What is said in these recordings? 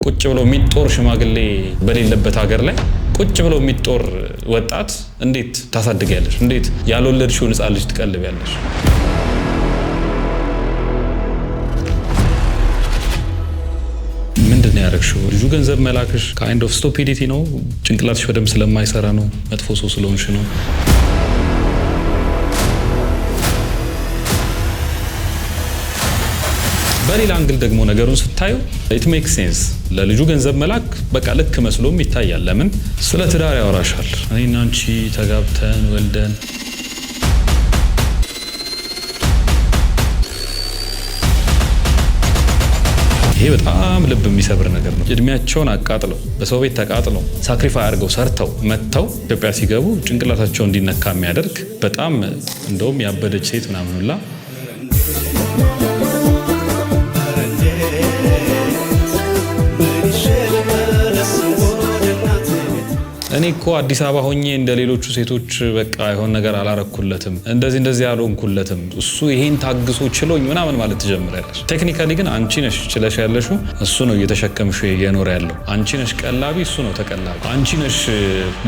ቁጭ ብሎ የሚጦር ሽማግሌ በሌለበት ሀገር ላይ ቁጭ ብሎ የሚጦር ወጣት እንዴት ታሳድጊያለሽ? እንዴት ያልወለድሽውን ሕፃን ልጅ ትቀልቢያለሽ? ምንድነው ያደረግሽው? ልጁ ገንዘብ መላክሽ kind of stupidity ነው? ጭንቅላትሽ በደንብ ስለማይሰራ ነው? መጥፎ ሰው ስለሆንሽ ነው? በሌላ አንግል ደግሞ ነገሩን ስታዩ it makes sense። ለልጁ ገንዘብ መላክ በቃ ልክ መስሎም ይታያል። ለምን? ስለ ትዳር ያወራሻል። እኔና አንቺ ተጋብተን ወልደን ይሄ በጣም ልብ የሚሰብር ነገር ነው። እድሜያቸውን አቃጥለው በሰው ቤት ተቃጥለው ሳክሪፋይ አድርገው ሰርተው መጥተው ኢትዮጵያ ሲገቡ ጭንቅላታቸው እንዲነካ የሚያደርግ በጣም እንደውም ያበደች ሴት ምናምን ሁላ እኔ እኮ አዲስ አበባ ሆኜ እንደ ሌሎቹ ሴቶች በቃ ይሆን ነገር አላረኩለትም፣ እንደዚህ ያልሆንኩለትም፣ እሱ ይሄን ታግሶ ችሎኝ ምናምን ማለት ትጀምራለሽ። ቴክኒካሊ ግን አንቺ ነሽ ችለሽ ያለሽው፣ እሱ ነው እየተሸከምሽ እየኖረ ያለው። አንቺ ነሽ ቀላቢ፣ እሱ ነው ተቀላቢ። አንቺ ነሽ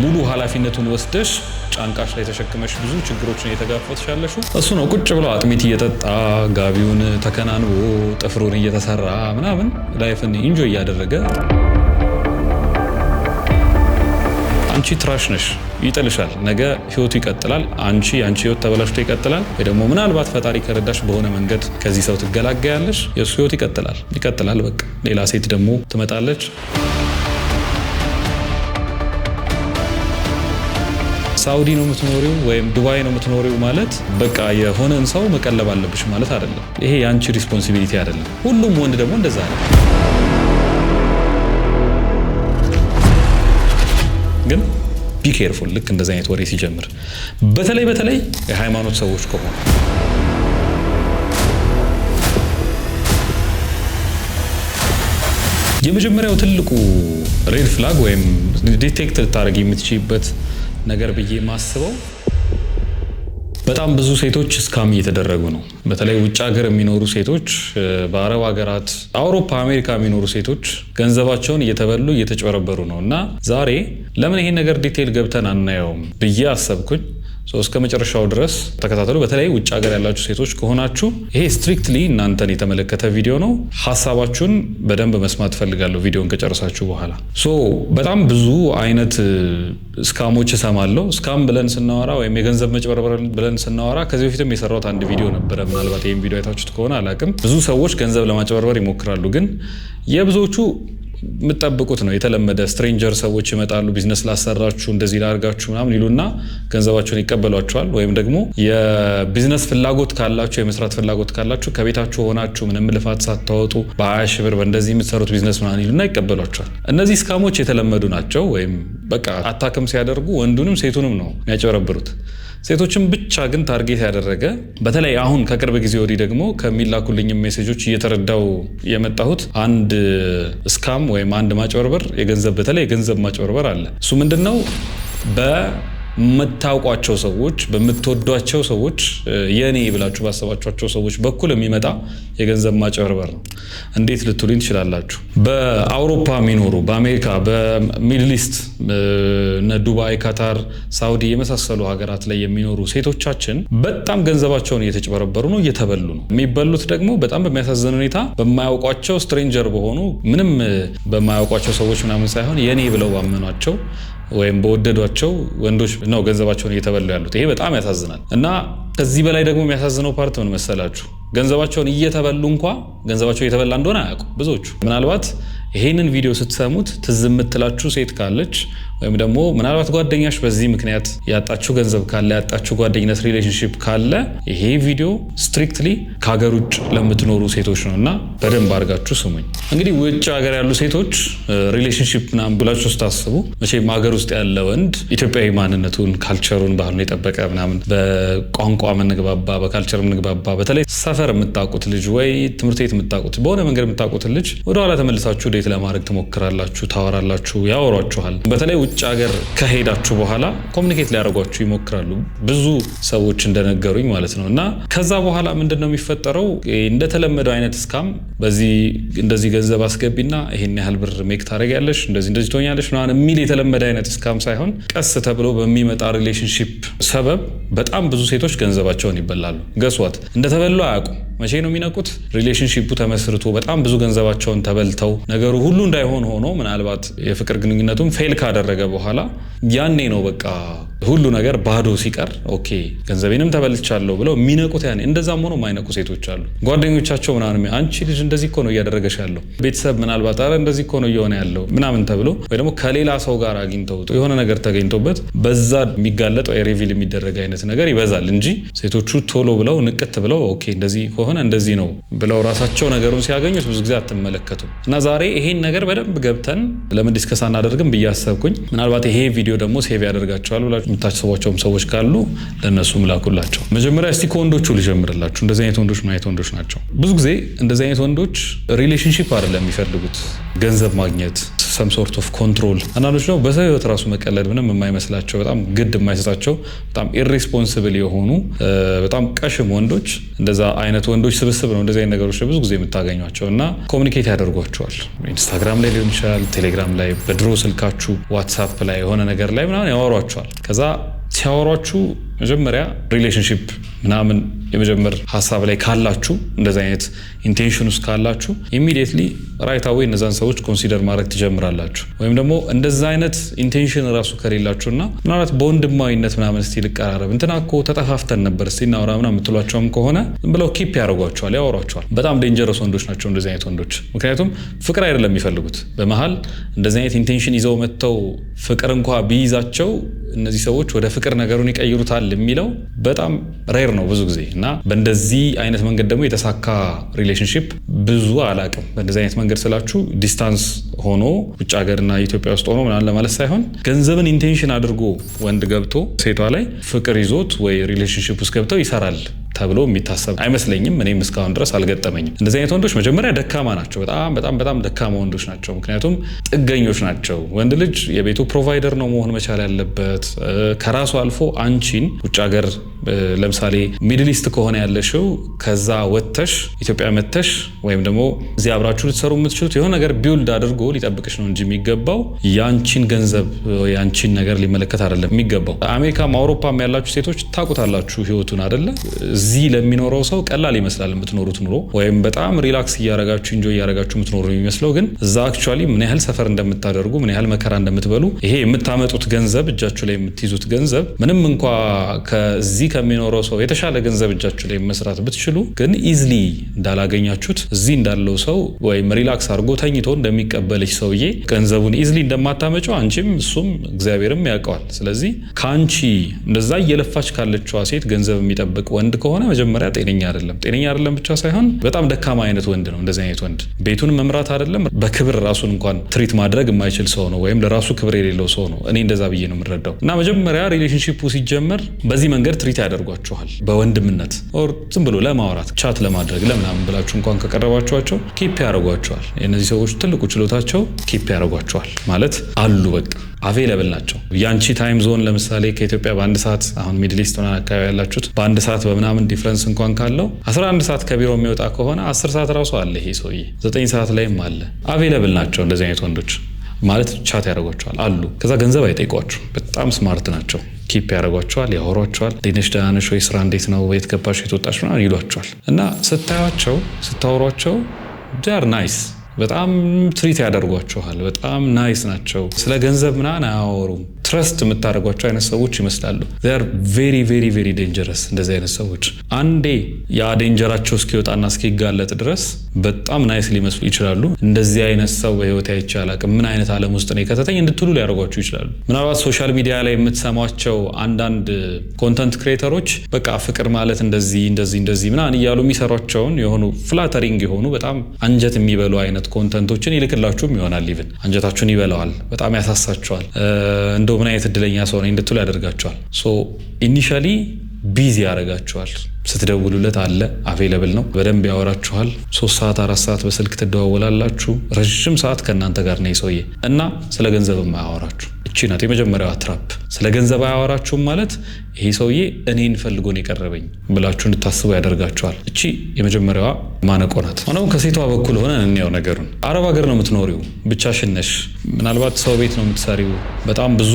ሙሉ ኃላፊነቱን ወስደሽ ጫንቃሽ ላይ ተሸክመሽ ብዙ ችግሮችን እየተጋፈጥሽ ያለሽው። እሱ ነው ቁጭ ብሎ አጥሚት እየጠጣ ጋቢውን ተከናንቦ ጥፍሩን እየተሰራ ምናምን ላይፍን ኢንጆይ እያደረገ አንቺ ትራሽ ነሽ፣ ይጥልሻል። ነገ ህይወቱ ይቀጥላል። አንቺ ህይወት ተበላሽቶ ይቀጥላል። ወይ ደግሞ ምናልባት ፈጣሪ ከረዳሽ በሆነ መንገድ ከዚህ ሰው ትገላገያለሽ። የእሱ ህይወት ይቀጥላል። በቃ ሌላ ሴት ደግሞ ትመጣለች። ሳውዲ ነው የምትኖሪው ወይም ዱባይ ነው የምትኖሪው ማለት በቃ የሆነን ሰው መቀለብ አለብሽ ማለት አይደለም። ይሄ የአንቺ ሪስፖንሲቢሊቲ አይደለም። ሁሉም ወንድ ደግሞ እንደዛ ነው። ግን ቢ ኬርፉል። ልክ እንደዚህ አይነት ወሬ ሲጀምር በተለይ የሃይማኖት ሰዎች ከሆኑ የመጀመሪያው ትልቁ ሬድ ፍላግ ወይም ዲቴክት ልታደርጊ የምትችይበት ነገር ብዬ ማስበው በጣም ብዙ ሴቶች እስካም እየተደረጉ ነው። በተለይ ውጭ ሀገር የሚኖሩ ሴቶች፣ በአረብ ሀገራት፣ አውሮፓ፣ አሜሪካ የሚኖሩ ሴቶች ገንዘባቸውን እየተበሉ እየተጨበረበሩ ነው። እና ዛሬ ለምን ይሄን ነገር ዲቴይል ገብተን አናየውም ብዬ አሰብኩኝ። እስከ መጨረሻው ድረስ ተከታተሉ። በተለይ ውጭ ሀገር ያላችሁ ሴቶች ከሆናችሁ ይሄ ስትሪክትሊ እናንተን የተመለከተ ቪዲዮ ነው። ሀሳባችሁን በደንብ መስማት ፈልጋለሁ ቪዲዮን ከጨረሳችሁ በኋላ። በጣም ብዙ አይነት ስካሞች እሰማለሁ። ስካም ብለን ስናወራ ወይም የገንዘብ መጭበርበር ብለን ስናወራ ከዚህ በፊትም የሰራሁት አንድ ቪዲዮ ነበረ። ምናልባት ይህን ቪዲዮ አይታችሁት ከሆነ አላውቅም። ብዙ ሰዎች ገንዘብ ለማጭበርበር ይሞክራሉ። ግን የብዙዎቹ የምትጠብቁት ነው። የተለመደ ስትሬንጀር ሰዎች ይመጣሉ፣ ቢዝነስ ላሰራችሁ እንደዚህ ላርጋችሁ ምናምን ይሉና ገንዘባችሁን ይቀበሏቸዋል። ወይም ደግሞ የቢዝነስ ፍላጎት ካላችሁ፣ የመስራት ፍላጎት ካላችሁ ከቤታችሁ ሆናችሁ ምንም ልፋት ሳታወጡ በ20 ሺህ ብር በእንደዚህ የምትሰሩት ቢዝነስ ምናምን ይሉና ይቀበሏቸዋል። እነዚህ ስካሞች የተለመዱ ናቸው። ወይም በቃ አታክም ሲያደርጉ ወንዱንም ሴቱንም ነው የሚያጨበረብሩት። ሴቶችን ብቻ ግን ታርጌት ያደረገ በተለይ አሁን ከቅርብ ጊዜ ወዲህ ደግሞ ከሚላኩልኝ ሜሴጆች እየተረዳው የመጣሁት አንድ ስካም ወይም አንድ ማጭበርበር በተለይ የገንዘብ ማጭበርበር አለ። እሱ ምንድነው? በምታውቋቸው ሰዎች፣ በምትወዷቸው ሰዎች፣ የኔ ብላችሁ ባሰባችኋቸው ሰዎች በኩል የሚመጣ የገንዘብ ማጭበርበር ነው። እንዴት ልትሉኝ ትችላላችሁ? በአውሮፓ የሚኖሩ በአሜሪካ፣ በሚድል ኢስት፣ ዱባይ፣ ካታር፣ ሳውዲ የመሳሰሉ ሀገራት ላይ የሚኖሩ ሴቶቻችን በጣም ገንዘባቸውን እየተጭበረበሩ ነው፣ እየተበሉ ነው። የሚበሉት ደግሞ በጣም በሚያሳዝን ሁኔታ በማያውቋቸው ስትሬንጀር በሆኑ ምንም በማያውቋቸው ሰዎች ምናምን ሳይሆን የኔ ብለው ባመኗቸው ወይም በወደዷቸው ወንዶች ነው ገንዘባቸውን እየተበሉ ያሉት። ይሄ በጣም ያሳዝናል። እና ከዚህ በላይ ደግሞ የሚያሳዝነው ፓርት ምን መሰላችሁ? ገንዘባቸውን እየተበሉ ገንዘባቸው እየተበላ እንደሆነ አያውቁም ብዙዎቹ። ምናልባት ይሄንን ቪዲዮ ስትሰሙት ትዝ የምትላችሁ ሴት ካለች ወይም ደግሞ ምናልባት ጓደኛሽ በዚህ ምክንያት ያጣችሁ ገንዘብ ካለ፣ ያጣችሁ ጓደኝነት ሪሌሽንሺፕ ካለ ይሄ ቪዲዮ ስትሪክትሊ ከሀገር ውጭ ለምትኖሩ ሴቶች ነው እና በደንብ አድርጋችሁ ስሙኝ። እንግዲህ ውጭ ሀገር ያሉ ሴቶች ሪሌሽንሺፕ ምናምን ብላችሁ ስታስቡ መቼም ሀገር ውስጥ ያለ ወንድ ኢትዮጵያዊ ማንነቱን፣ ካልቸሩን፣ ባህሉን የጠበቀ ምናምን በቋንቋ ምንግባባ፣ በካልቸር ምንግባባ፣ በተለይ ሰፈር የምታውቁት ልጅ ወይ ትምህርት ቤት የምታውቁት በሆነ መንገድ የምታውቁት ልጅ ወደኋላ ተመልሳችሁ ዴት ለማድረግ ትሞክራላችሁ፣ ታወራላችሁ፣ ያወሯችኋል። በተለይ ውጭ ውጭ ሀገር ከሄዳችሁ በኋላ ኮሚኒኬት ሊያደርጓችሁ ይሞክራሉ ብዙ ሰዎች እንደነገሩኝ ማለት ነው። እና ከዛ በኋላ ምንድነው የሚፈጠረው? እንደተለመደው አይነት ስካም በዚህ እንደዚህ ገንዘብ አስገቢና ይሄን ያህል ብር ሜክ ታደርጊያለሽ እንደዚህ ትሆኛለሽ ምናምን የሚል የተለመደ አይነት ስካም ሳይሆን ቀስ ተብሎ በሚመጣ ሪሌሽንሺፕ ሰበብ በጣም ብዙ ሴቶች ገንዘባቸውን ይበላሉ። ገስዋት እንደተበሉ አያውቁም። መቼ ነው የሚነቁት? ሪሌሽንሺፑ ተመስርቶ በጣም ብዙ ገንዘባቸውን ተበልተው ነገሩ ሁሉ እንዳይሆን ሆኖ ምናልባት የፍቅር ግንኙነቱም ፌል ካደረገ በኋላ ያኔ ነው በቃ ሁሉ ነገር ባዶ ሲቀር ኦኬ ገንዘቤንም ተበልቻለሁ ብለው የሚነቁት ያኔ። እንደዛም ሆኖ የማይነቁ ሴቶች አሉ። ጓደኞቻቸው ምናምን አንቺ ልጅ እንደዚህ እኮ ነው እያደረገሽ ያለው፣ ቤተሰብ ምናልባት አረ እንደዚህ እኮ ነው እየሆነ ያለው ምናምን ተብሎ ወይ ደግሞ ከሌላ ሰው ጋር አግኝተው የሆነ ነገር ተገኝቶበት በዛ የሚጋለጥ ወይ ሪቪል የሚደረግ አይነት ነገር ይበዛል እንጂ ሴቶቹ ቶሎ ብለው ንቅት ብለው ኦኬ እንደዚህ ከሆነ እንደዚህ ነው ብለው ራሳቸው ነገሩን ሲያገኙት ብዙ ጊዜ አትመለከቱም። እና ዛሬ ይሄን ነገር በደንብ ገብተን ለምን ዲስከስ አናደርግም ብዬ አሰብኩኝ። ምናልባት ይሄ ቪዲዮ ደግሞ ሴቭ ያደርጋቸዋል ብላችሁ የምታስቧቸውም ሰዎች ካሉ ለነሱም ላኩላቸው። መጀመሪያ እስቲ ከወንዶቹ ልጀምርላችሁ። እንደዚህ አይነት ወንዶች ምን አይነት ወንዶች ናቸው? ብዙ ጊዜ እንደዚህ አይነት ወንዶች ሪሌሽንሺፕ አይደለም የሚፈልጉት፣ ገንዘብ ማግኘት፣ some sort of control። አንዳንዶች ነው በሰው ህይወት ራሱ መቀለድ ምንም የማይመስላቸው በጣም ግድ የማይሰጣቸው በጣም irresponsible የሆኑ በጣም ቀሽም ወንዶች፣ እንደዛ አይነት ወንዶች ስብስብ ነው እንደዚህ አይነት ነገሮች ብዙ ጊዜ የምታገኟቸው እና ኮሚኒኬት ያደርጓቸዋል። ኢንስታግራም ላይ ሊሆን ይችላል፣ ቴሌግራም ላይ፣ በድሮ ስልካችሁ ዋትስአፕ ላይ የሆነ ነገር ላይ ምናምን ያወሯቸዋል። ከዛ ሲያወሯችሁ መጀመሪያ ሪሌሽንሺፕ ምናምን የመጀመር ሀሳብ ላይ ካላችሁ እንደዛ አይነት ኢንቴንሽን ውስጥ ካላችሁ ኢሚዲየትሊ ራይት አዌይ እነዛን ሰዎች ኮንሲደር ማድረግ ትጀምራላችሁ። ወይም ደግሞ እንደዛ አይነት ኢንቴንሽን ራሱ ከሌላችሁና ምናልባት በወንድማዊነት ምናምን እስቲ ልቀራረብ እንትና እኮ ተጠፋፍተን ነበር እስቲ እናውራ ምናምን የምትሏቸውም ከሆነ ብለው ኪፕ ያደርጓቸዋል፣ ያወሯቸዋል። በጣም ዴንጀረስ ወንዶች ናቸው እንደዚህ አይነት ወንዶች። ምክንያቱም ፍቅር አይደለም የሚፈልጉት። በመሃል እንደዚህ አይነት ኢንቴንሽን ይዘው መጥተው ፍቅር እንኳ ቢይዛቸው እነዚህ ሰዎች ወደ ፍቅር ነገሩን ይቀይሩታል የሚለው በጣም ሬር ነው ብዙ ጊዜ። እና በእንደዚህ አይነት መንገድ ደግሞ የተሳካ ሪሌሽንሺፕ ብዙ አላቅም። በእንደዚህ አይነት መንገድ ስላችሁ ዲስታንስ ሆኖ ውጭ ሀገርና ኢትዮጵያ ውስጥ ሆኖ ምናምን ለማለት ሳይሆን ገንዘብን ኢንቴንሽን አድርጎ ወንድ ገብቶ ሴቷ ላይ ፍቅር ይዞት ወይ ሪሌሽንሺፕ ውስጥ ገብተው ይሰራል ተብሎ የሚታሰብ አይመስለኝም። እኔም እስካሁን ድረስ አልገጠመኝም። እንደዚህ አይነት ወንዶች መጀመሪያ ደካማ ናቸው። በጣም ደካማ ወንዶች ናቸው። ምክንያቱም ጥገኞች ናቸው። ወንድ ልጅ የቤቱ ፕሮቫይደር ነው መሆን መቻል ያለበት። ከራሱ አልፎ አንቺን ውጭ ሀገር ለምሳሌ ሚድል ኢስት ከሆነ ያለሽው ከዛ ወጥተሽ ኢትዮጵያ መጥተሽ ወይም ደግሞ እዚህ አብራችሁ ልትሰሩ የምትችሉት የሆነ ነገር ቢውልድ አድርጎ ሊጠብቅሽ ነው እንጂ የሚገባው ያንቺን ገንዘብ ያንቺን ነገር ሊመለከት አይደለም የሚገባው። አሜሪካም አውሮፓም ያላችሁ ሴቶች ታውቁታላችሁ ህይወቱን አይደለ? እዚህ ለሚኖረው ሰው ቀላል ይመስላል የምትኖሩት ኑሮ፣ ወይም በጣም ሪላክስ እያረጋችሁ ኢንጆይ እያረጋችሁ የምትኖሩ የሚመስለው፣ ግን እዛ አክቹአሊ ምን ያህል ሰፈር እንደምታደርጉ ምን ያህል መከራ እንደምትበሉ ይሄ የምታመጡት ገንዘብ እጃችሁ ላይ የምትይዙት ገንዘብ ምንም እንኳ ከዚህ ከሚኖረው ሰው የተሻለ ገንዘብ እጃችሁ ላይ መስራት ብትችሉ ግን ኢዝሊ እንዳላገኛችሁት እዚህ እንዳለው ሰው ወይም ሪላክስ አድርጎ ተኝቶ እንደሚቀበልሽ ሰውዬ ገንዘቡን ኢዝሊ እንደማታመጪው አንቺም እሱም እግዚአብሔርም ያውቀዋል። ስለዚህ ከአንቺ እንደዛ እየለፋች ካለችዋ ሴት ገንዘብ የሚጠብቅ ወንድ ከሆነ መጀመሪያ ጤነኛ አይደለም ብቻ ሳይሆን በጣም ደካማ አይነት ወንድ ነው። እንደዚህ አይነት ወንድ ቤቱን መምራት አይደለም በክብር ራሱን እንኳን ትሪት ማድረግ የማይችል ሰው ነው፣ ወይም ለራሱ ክብር የሌለው ሰው ነው። እኔ እንደዛ ብዬ ነው የምረዳው። እና መጀመሪያ ሪሌሽንሺፑ ሲጀመር በዚህ መንገድ ትሪት ያደርጓችኋል። በወንድምነት ኦር ዝም ብሎ ለማውራት ቻት ለማድረግ ለምናምን ብላችሁ እንኳን ከቀረባችኋቸው ኪፕ ያደርጓችኋል። የእነዚህ ሰዎች ትልቁ ችሎታቸው ኪፕ ያደርጓችኋል ማለት አሉ በቃ አቬለብል ናቸው። ያንቺ ታይም ዞን ለምሳሌ ከኢትዮጵያ በአንድ ሰዓት አሁን ሚድል ኢስት ሆነ አካባቢ ያላችሁት በአንድ ሰዓት በምናምን ዲፍረንስ እንኳን ካለው 11 ሰዓት ከቢሮ የሚወጣ ከሆነ 10 ሰዓት ራሱ አለ ይሄ ሰውዬ 9 ሰዓት ላይም አለ። አቬለብል ናቸው እንደዚህ አይነት ወንዶች ማለት ቻት ያደርጓቸዋል አሉ። ከዛ ገንዘብ አይጠይቋችሁ። በጣም ስማርት ናቸው። ኪፕ ያደርጓቸዋል፣ ያወሯቸዋል። ዴነሽ ደህና ነሽ ወይ፣ ስራ እንዴት ነው፣ የት ገባሽ፣ የት ወጣሽ ምናምን ይሏቸዋል። እና ስታዩቸው ስታወሯቸው ጃር ናይስ በጣም ትሪት ያደርጓቸዋል። በጣም ናይስ ናቸው። ስለ ገንዘብ ምናምን አያወሩም። ትረስት የምታደርጓቸው አይነት ሰዎች ይመስላሉ። they are very very very dangerous። እንደዚህ አይነት ሰዎች አንዴ ያ ዴንጀራቸው እስኪወጣና እስኪጋለጥ ድረስ በጣም ናይስ ሊመስሉ ይችላሉ። እንደዚህ አይነት ሰው በህይወት አይቼ አላውቅም፣ ምን አይነት ዓለም ውስጥ ነው ከተተኝ እንድትሉ ሊያደርጓችሁ ይችላሉ። ምናልባት ሶሻል ሚዲያ ላይ የምትሰሟቸው አንዳንድ ኮንተንት ክሬተሮች በቃ ፍቅር ማለት እንደዚህ ምናምን እያሉ የሚሰሯቸውን የሆኑ ፍላተሪንግ የሆኑ በጣም አንጀት የሚበሉ አይነት ኮንተንቶችን ይልክላችሁም ይሆናል። ኢቭን አንጀታችሁን ይበላዋል፣ በጣም ያሳሳችኋል። እንደው ምን አይነት እድለኛ ሰው ነኝ እንድትሉ ያደርጋችኋል። ሶ ኢኒሺያሊ ቢዚ ያደርጋችኋል። ስትደውሉለት አለ አቬለብል ነው፣ በደንብ ያወራችኋል። 3 ሰዓት 4 ሰዓት በስልክ ትደዋወላላችሁ። ረጅም ሰዓት ከእናንተ ጋር ነው ሰውዬ እና ስለ ገንዘብ ማያወራችሁ። እቺ ናት የመጀመሪያዋ ትራፕ። ስለ ገንዘብ አያወራችሁም ማለት ይሄ ሰውዬ እኔን ፈልጎ ነው የቀረበኝ ብላችሁ እንድታስቡ ያደርጋችኋል። እቺ የመጀመሪያዋ ማነቆ ናት። አሁን ከሴቷ በኩል ሆነ እንየው ነገሩን። አረብ ሀገር ነው የምትኖሪው፣ ብቻሽን ነሽ፣ ምናልባት ሰው ቤት ነው የምትሰሪው፣ በጣም ብዙ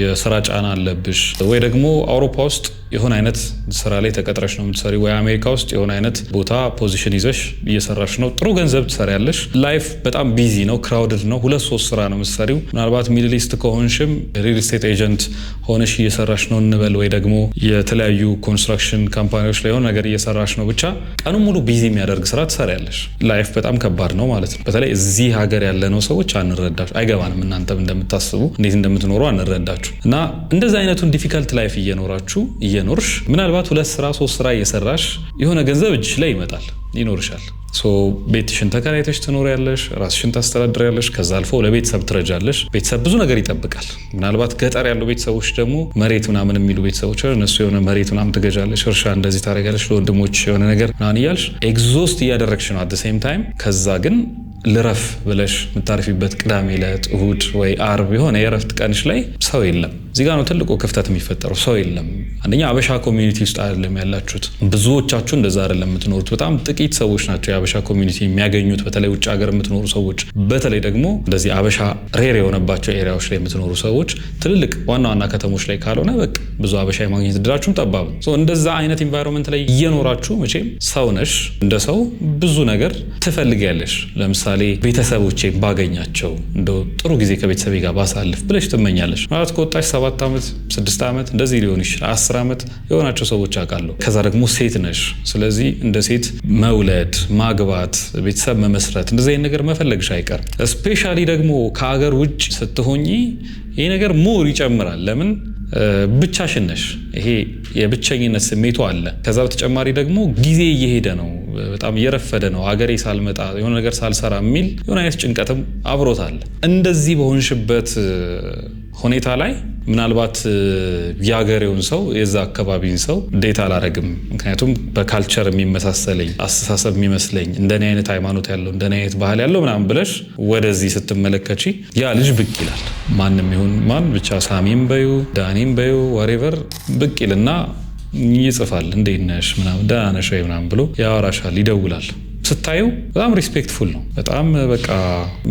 የስራ ጫና አለብሽ፣ ወይ ደግሞ አውሮፓ ውስጥ የሆነ አይነት ስራ ላይ ተቀጥረሽ ነው የምትሰሪ፣ ወይ አሜሪካ ውስጥ የሆነ አይነት ቦታ ፖዚሽን ይዘሽ እየሰራሽ ነው፣ ጥሩ ገንዘብ ትሰሪያለሽ። ላይፍ በጣም ቢዚ ነው፣ ክራውድድ ነው፣ 2-3 ስራ ነው የምትሰሪው። ምናልባት ሚድል ኢስት ከሆንሽም ሪል ስቴት ኤጀንት ሆነሽ እየሰራሽ ነው እንበል፣ ወይ ደግሞ የተለያዩ ኮንስትራክሽን ካምፓኒዎች ላይ የሆነ ነገር እየሰራሽ ነው። ብቻ ቀኑ ሙሉ ቢዚ የሚያደርግ ስራ ትሰሪያለሽ። ላይፍ በጣም ከባድ ነው ማለት ነው። በተለይ እዚህ ሀገር ያለነው ሰዎች አንረዳችሁ፣ አይገባንም። እናንተም እንደምታስቡ እንዴት እንደምትኖሩ አንረዳችሁ። እና እንደዚህ አይነቱን ዲፊካልት ላይፍ እየኖራችሁ እየኖርሽ ምናልባት 2-3 ስራ እየሰራሽ የሆነ ገንዘብ እጅሽ ላይ ይመጣል፣ ይኖርሻል። ቤትሽን ተከራይተሽ ትኖሪያለሽ፣ ራስሽን ታስተዳድሪያለሽ፣ ከዛ አልፎ ለቤተሰብ ትረጃለሽ። ቤተሰብ ብዙ ነገር ይጠብቃል። ምናልባት ገጠር ያሉ ቤተሰቦች ደግሞ መሬት ምናምን የሚሉ ቤተሰቦች እነሱ የሆነ መሬት ምናምን ትገዣለሽ፣ እርሻ እንደዚህ ታደርጊያለሽ፣ ለወንድሞች የሆነ ነገር ምናምን እያልሽ ኤግዞስት እያደረግሽ ነው አት ሴም ታይም። ከዛ ግን ልረፍ ብለሽ የምታርፊበት ቅዳሜ ዕለት፣ እሁድ ወይ አርብ የሆነ የእረፍት ቀንሽ ላይ ሰው የለም። እዚህ ጋር ነው ትልቁ ክፍተት የሚፈጠረው። ሰው የለም። አንደኛ አበሻ ኮሚኒቲ ውስጥ አይደለም ያላችሁት። ብዙዎቻችሁ እንደዛ አይደለም የምትኖሩት። በጣም ጥቂት ሰዎች ናቸው የአበሻ ኮሚኒቲ የሚያገኙት። በተለይ ውጭ ሀገር የምትኖሩ ሰዎች፣ በተለይ ደግሞ እንደዚህ አበሻ ሬር የሆነባቸው ኤሪያዎች ላይ የምትኖሩ ሰዎች፣ ትልልቅ ዋና ዋና ከተሞች ላይ ካልሆነ በቃ ብዙ አበሻ የማግኘት እድላችሁም ጠባብ ነው። እንደዛ አይነት ኢንቫይሮንመንት ላይ እየኖራችሁ መቼም ሰው ነሽ፣ እንደ ሰው ብዙ ነገር ትፈልጊያለሽ። ለምሳሌ ቤተሰቦቼ ባገኛቸው እንደው ጥሩ ጊዜ ከቤተሰቤ ጋር ባሳልፍ ብለሽ ትመኛለሽ። ማለት ከወጣሽ 7 ዓመት 6 ዓመት እንደዚህ ሊሆን ይችላል፣ 10 ዓመት የሆናቸው ሰዎች አውቃለሁ። ከዛ ደግሞ ሴት ነሽ። ስለዚህ እንደ ሴት መውለድ፣ ማግባት፣ ቤተሰብ መመስረት እንደዚህ አይነት ነገር መፈለግሽ አይቀርም። ስፔሻሊ ደግሞ ከሀገር ውጭ ስትሆኚ ይሄ ነገር ሞር ይጨምራል። ለምን? ብቻሽን ነሽ። ይሄ የብቸኝነት ስሜቱ አለ። ከዛ በተጨማሪ ደግሞ ጊዜ እየሄደ ነው፣ በጣም እየረፈደ ነው፣ ሀገሬ ሳልመጣ የሆነ ነገር ሳልሰራ የሚል የሆነ አይነት ጭንቀትም አብሮታል። እንደዚህ በሆንሽበት ሁኔታ ላይ ምናልባት የሀገሬውን ሰው የዛ አካባቢን ሰው ዴት አላረግም፣ ምክንያቱም በካልቸር የሚመሳሰለኝ አስተሳሰብ የሚመስለኝ እንደኔ አይነት ሃይማኖት ያለው እንደኔ አይነት ባህል ያለው ምናምን ብለሽ ወደዚህ ስትመለከቺ ያ ልጅ ብቅ ይላል። ማንም ይሁን ማን ብቻ ሳሚም በዩ ዳኒም በዩ ወሬቨር ብቅ ይልና ይጽፋል። እንዴት ነሽ ምናምን፣ ደህና ነሽ ወይ ምናምን ብሎ ያወራሻል፣ ይደውላል። ስታዩ በጣም ሪስፔክትፉል ነው። በጣም በቃ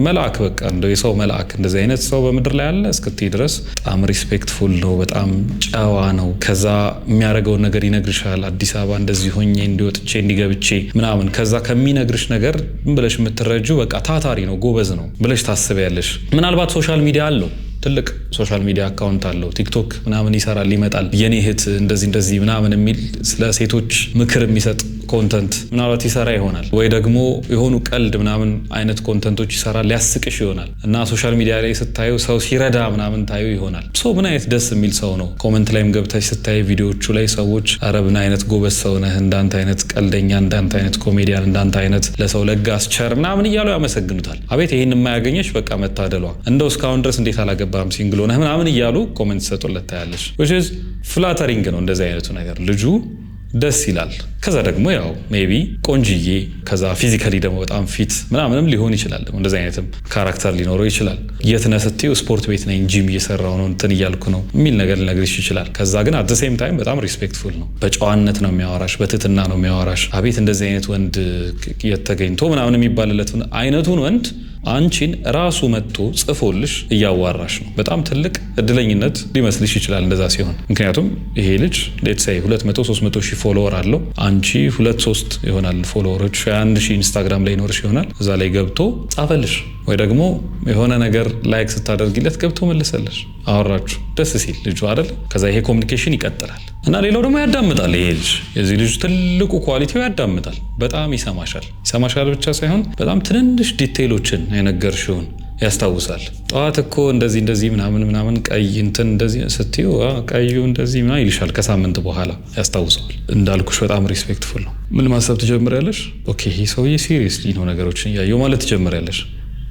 መልአክ፣ በቃ እንደው የሰው መልአክ እንደዚህ አይነት ሰው በምድር ላይ አለ እስክትይ ድረስ በጣም ሪስፔክትፉል ነው። በጣም ጨዋ ነው። ከዛ የሚያደርገውን ነገር ይነግርሻል። አዲስ አበባ እንደዚህ ሆኜ እንዲወጥቼ እንዲገብቼ ምናምን። ከዛ ከሚነግርሽ ነገር ብለሽ የምትረጁ በቃ ታታሪ ነው፣ ጎበዝ ነው ብለሽ ታስቢያለሽ። ምናልባት ሶሻል ሚዲያ አለው፣ ትልቅ ሶሻል ሚዲያ አካውንት አለው፣ ቲክቶክ ምናምን ይሰራል፣ ይመጣል። የኔ እህት እንደዚህ ምናምን የሚል ስለ ሴቶች ምክር የሚሰጥ ኮንተንት ምናልባት ይሰራ ይሆናል። ወይ ደግሞ የሆኑ ቀልድ ምናምን አይነት ኮንተንቶች ይሰራል፣ ሊያስቅሽ ይሆናል። እና ሶሻል ሚዲያ ላይ ስታዩ ሰው ሲረዳ ምናምን ታዩ ይሆናል። ምን አይነት ደስ የሚል ሰው ነው። ኮመንት ላይም ገብታች ስታይ ቪዲዮዎቹ ላይ ሰዎች ኧረ ምን አይነት ጎበዝ ሰው ነህ፣ እንዳንተ አይነት ቀልደኛ፣ እንዳንተ አይነት ኮሜዲያን፣ እንዳንተ አይነት ለሰው ለጋስ ቸር ምናምን እያሉ ያመሰግኑታል። አቤት ይሄን የማያገኘሽ በቃ መታደሏ፣ እንደው እስካሁን ድረስ እንዴት አላገባም ሲንግል ሆነህ ምናምን እያሉ ኮመንት ሰጡለት ታያለሽ። which is flattering ነው እንደዚህ አይነቱ ነገር። ልጁ ደስ ይላል። ከዛ ደግሞ ያው ሜቢ ቆንጅዬ፣ ከዛ ፊዚካሊ ደግሞ በጣም ፊት ምናምንም ሊሆን ይችላል። እንደዚህ አይነትም ካራክተር ሊኖረው ይችላል። የት ነህ ስትይው ስፖርት ቤት ነኝ፣ ጂም እየሰራው ነው፣ እንትን እያልኩ ነው የሚል ነገር ሊነግርሽ ይችላል። ከዛ ግን አት ዘ ሴም ታይም በጣም ሪስፔክትፉል ነው። በጨዋነት ነው የሚያወራሽ፣ በትህትና ነው የሚያወራሽ። አቤት እንደዚህ አይነት ወንድ የተገኝቶ ምናምን የሚባልለት አይነቱን ወንድ አንቺን ራሱ መጥቶ ጽፎልሽ እያዋራሽ ነው። በጣም ትልቅ እድለኝነት ሊመስልሽ ይችላል እንደዛ ሲሆን። ምክንያቱም ይሄ ልጅ ሌትስ ሴይ 200-300 ሺህ ፎሎወር አለው። አንቺ 2-3 ይሆናል ፎሎወሮች፣ 1 ሺህ ኢንስታግራም ላይ ይኖርሽ ይሆናል። እዛ ላይ ገብቶ ጻፈልሽ፣ ወይ ደግሞ የሆነ ነገር ላይክ ስታደርጊለት ገብቶ መለሰልሽ፣ አወራችሁ፣ ደስ ሲል ልጁ አይደል። ከዛ ይሄ ኮሚኒኬሽን ይቀጥላል። እና ሌላው ደግሞ ያዳምጣል። ይሄ ልጅ የዚህ ልጅ ትልቁ ኳሊቲው ያዳምጣል። በጣም ይሰማሻል ብቻ ሳይሆን በጣም ትንንሽ ዲቴይሎችን የነገርሽውን ያስታውሳል። ጠዋት እኮ እንደዚህ ምናምን ቀይ እንትን እንደዚህ ስትዩ ቀዩ እንደዚህ ምናምን ይልሻል። ከሳምንት በኋላ ያስታውሰዋል። እንዳልኩሽ በጣም ሪስፔክትፉል ነው። ምን ማሰብ ትጀምሪያለሽ? ኦኬ ይሄ ሰውዬ ሲሪየስሊ ነው ነገሮችን እያየው ማለት ትጀምሪያለሽ።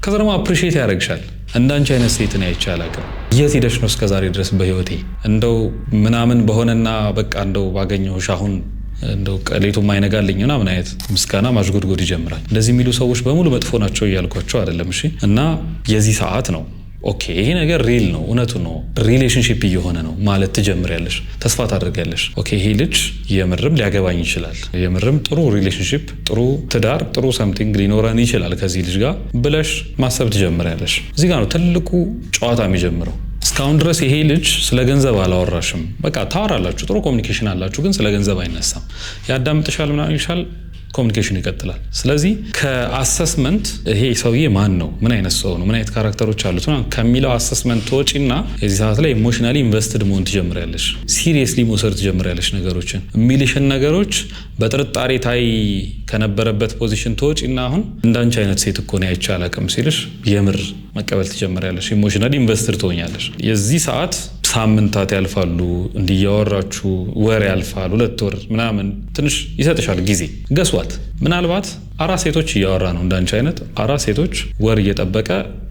ከዛ ደግሞ አፕሪሺየት ያደርግሻል። እንዳንቺ አይነት ሴትን አይቼ አላውቅም። የት ሄደሽ ነው እስከዛሬ ድረስ በህይወቴ እንደው ምናምን በሆነና በቃ እንደው ባገኘሁሽ አሁን እንደው ቀሌቱ ማይነጋልኝ ምናምን አይነት ምስጋና ማሽጎድጎድ ይጀምራል። እንደዚህ የሚሉ ሰዎች በሙሉ መጥፎ ናቸው እያልኳቸው አይደለም። እሺ። እና የዚህ ሰዓት ነው ኦኬ ይሄ ነገር ሪል ነው፣ እውነቱ ነው፣ ሪሌሽንሺፕ እየሆነ ነው ማለት ትጀምሪያለሽ፣ ተስፋ ታደርጊያለሽ። ኦኬ ይሄ ልጅ የምርም ሊያገባኝ ይችላል፣ የምርም ጥሩ ሪሌሽንሺፕ፣ ጥሩ ትዳር፣ ጥሩ ሰምቲንግ ሊኖረን ይችላል ከዚህ ልጅ ጋር ብለሽ ማሰብ ትጀምሪያለሽ። እዚህ ጋር ነው ትልቁ ጨዋታ የሚጀምረው። እስካሁን ድረስ ይሄ ልጅ ስለ ገንዘብ አላወራሽም። በቃ ታወራላችሁ፣ ጥሩ ኮሚኒኬሽን አላችሁ፣ ግን ስለ ገንዘብ አይነሳም። ያዳምጥሻል፣ ምናምን ይልሻል፣ ኮሚኒኬሽን ይቀጥላል። ስለዚህ ከአሰስመንት ይሄ ሰውዬ ማን ነው፣ ምን አይነት ሰው ነው፣ ምን አይነት ካራክተሮች አሉት ከሚለው አሰስመንት ወጪና የዚህ ሰዓት ላይ ኢሞሽናሊ ኢንቨስትድ መሆን ትጀምሪያለሽ። ሲሪየስሊ መውሰድ ትጀምሪያለሽ። ነገሮችን የሚልሽን ነገሮች በጥርጣሬ ታይ ከነበረበት ፖዚሽን ተወጪና አሁን እንዳንቺ አይነት ሴት እኮ ነው አይቼ አላውቅም ሲልሽ የምር መቀበል ትጀምሪያለሽ። ኢሞሽናሊ ኢንቨስትድ ትሆኛለሽ። የዚህ ሰዓት ሳምንታት ያልፋሉ፣ እንዲያወራችሁ ወር ያልፋል፣ 2 ወር ምናምን ትንሽ ይሰጥሻል ጊዜ። ገስዋት ምናልባት 4 ሴቶች እያወራ ነው እንዳንቺ አይነት 4 ሴቶች ወር እየጠበቀ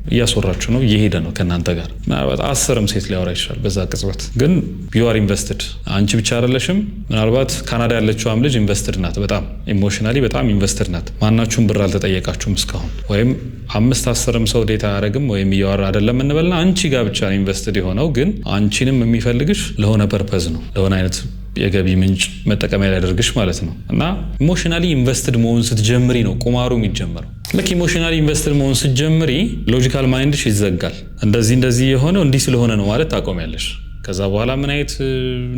እያስወራችሁ ነው፣ እየሄደ ነው ከእናንተ ጋር። ምናልባት 10ም ሴት ሊያወራ ይችላል በዛ ቅጽበት። ግን ዩ አር ኢንቨስትድ። አንቺ ብቻ አይደለሽም። ምናልባት ካናዳ ያለችውም ልጅ ኢንቨስትድ ናት፣ በጣም ኢሞሽናሊ በጣም ኢንቨስትድ ናት። ማናችሁም ብር አልተጠየቃችሁም እስካሁን፣ ወይም 5-10ም ሰው ዴታ አያደርግም ወይም እያወራ አይደለም እንበልና አንቺ ጋር ብቻ ነው ኢንቨስትድ የሆነው። ግን አንቺንም የሚፈልግሽ ለሆነ ፐርፐዝ ነው፣ ለሆነ አይነት የገቢ ምንጭ መጠቀሚያ ሊያደርግሽ ማለት ነው። እና ኢሞሽናሊ ኢንቨስትድ መሆን ስትጀምሪ ነው ቁማሩ የሚጀምረው። ልክ ኢሞሽናሊ ኢንቨስትድ መሆን ስትጀምሪ ሎጂካል ማይንድሽ ይዘጋል። እንደዚህ የሆነው እንዲህ ስለሆነ ነው ማለት ታቆሚያለሽ። ከዛ በኋላ ምን አይነት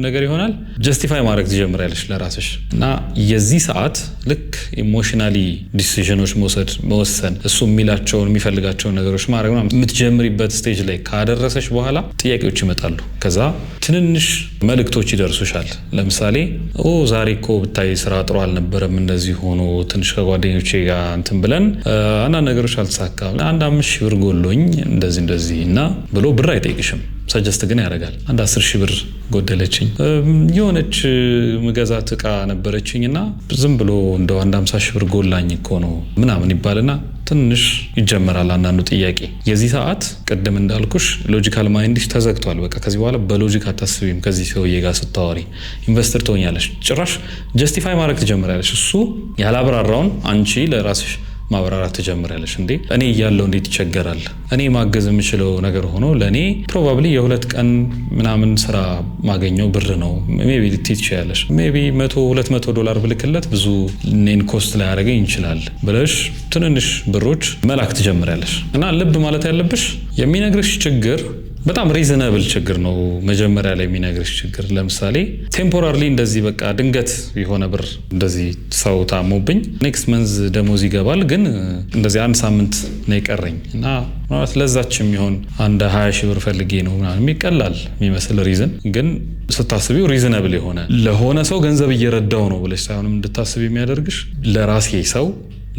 ነገር ይሆናል? ጀስቲፋይ ማድረግ ትጀምሪያለሽ ለራስሽ። እና የዚህ ሰዓት ልክ ኢሞሽናሊ ዲሲዥኖች መወሰን፣ እሱ የሚላቸውን የሚፈልጋቸውን ነገሮች ማድረግ የምትጀምሪበት ስቴጅ ላይ ካደረሰሽ በኋላ ጥያቄዎች ይመጣሉ። ከዛ ትንንሽ መልእክቶች ይደርሱሻል። ለምሳሌ ዛሬ እኮ ብታይ ስራ ጥሩ አልነበረም፣ እንደዚህ ሆኖ ትንሽ ከጓደኞቼ ጋር እንትን ብለን አንዳንድ ነገሮች አልተሳካም፣ 5,000 ብር ጎሎኝ እንደዚህ እና ብሎ ብር አይጠይቅሽም። ሰጀስት ግን ያደርጋል። 10,000 ብር ጎደለችኝ፣ የሆነች ምገዛት እቃ ነበረችኝ እና ዝም ብሎ እንደው 50,000 ብር ጎላኝ እኮ ነው ምናምን ይባልና ትንሽ ይጀመራል አንዳንዱ ጥያቄ። የዚህ ሰዓት ቅድም እንዳልኩሽ ሎጂካል ማይንድሽ ተዘግቷል። በቃ ከዚህ በኋላ በሎጂክ አታስቢም። ከዚህ ሰውዬ ጋር ስታወሪ ኢንቨስተር ትሆኛለሽ። ጭራሽ ጀስቲፋይ ማድረግ ትጀምሪያለሽ። እሱ ያላብራራውን አንቺ ለራስሽ ማብራራት ትጀምሪያለሽ። እንዴ እኔ እያለሁ እንዴት ይቸገራል? እኔ ማገዝ የምችለው ነገር ሆኖ ለእኔ ፕሮባብሊ የ2 ቀን ምናምን ስራ ማገኘው ብር ነው። ሜቢ ልትይ ትችያለሽ። ሜቢ $100-200 ብልክለት ብዙ እኔን ኮስት ላይ ያደርገኝ ይችላል ብለሽ ትንንሽ ብሮች መላክ ትጀምሪያለሽ። እና ልብ ማለት ያለብሽ የሚነግርሽ ችግር በጣም ሪዝነብል ችግር ነው። መጀመሪያ ላይ የሚነግርሽ ችግር ለምሳሌ ቴምፖራሪሊ እንደዚህ በቃ ድንገት የሆነ ብር እንደዚህ ሰው ታሞብኝ ኔክስት መንዝ ደሞዝ ይገባል፣ ግን እንደዚህ 1 ሳምንት ነው የቀረኝ እና ማለት ለዛች የሚሆን 20,000 ብር ፈልጌ ነው ምናምን የሚቀላል የሚመስል ሪዝን፣ ግን ስታስቢው ሪዝነብል የሆነ ለሆነ ሰው ገንዘብ እየረዳው ነው ብለሽ ሳይሆንም እንድታስቢ የሚያደርግሽ ለራሴ ሰው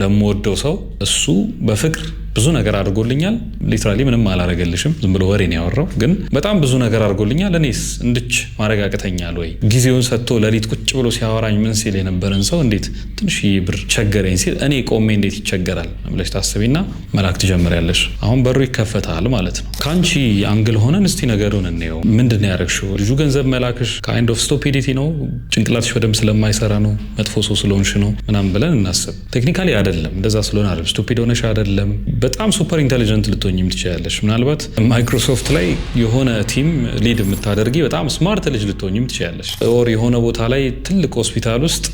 ለምወደው ሰው እሱ በፍቅር ብዙ ነገር አድርጎልኛል። ሊትራሊ ምንም አላረገልሽም፣ ዝም ብሎ ወሬ ነው ያወራው፣ ግን በጣም ብዙ ነገር አድርጎልኛል። እኔስ እንድች ማረጋግተኛል ወይ? ጊዜውን ሰጥቶ ለሊት ቁጭ ብሎ ሲያወራኝ ምን ሲል የነበረን ሰው እንዴት ትንሽ ብር ቸገረኝ ሲል እኔ ቆሜ እንዴት ይቸገራል ብለሽ ታስቢና መላክ ትጀምሪያለሽ። አሁን በሩ ይከፈታል ማለት ነው። ካንቺ አንግል ሆነን እስቲ ነገሩን እንየው። ምንድነው ያደረግሽው? ልጁ ገንዘብ መላክሽ ካይንድ ኦፍ ስቱፒዲቲ ነው? ጭንቅላትሽ በደንብ ስለማይሰራ ነው? መጥፎ ሰው ስለሆንሽ ነው? ምናምን ብለን እናስብ። ቴክኒካሊ አይደለም፣ እንደዛ ስለሆነ አይደለም። ስቱፒድ ሆነሽ አይደለም። በጣም ሱፐር ኢንተሊጀንት ልትሆኚም ትችያለሽ። ምናልባት ማይክሮሶፍት ላይ የሆነ ቲም ሊድ የምታደርጊ በጣም ስማርት ልጅ ልትሆኚም ትችያለሽ። ኦር የሆነ ቦታ ላይ ትልቅ ሆስፒታል ውስጥ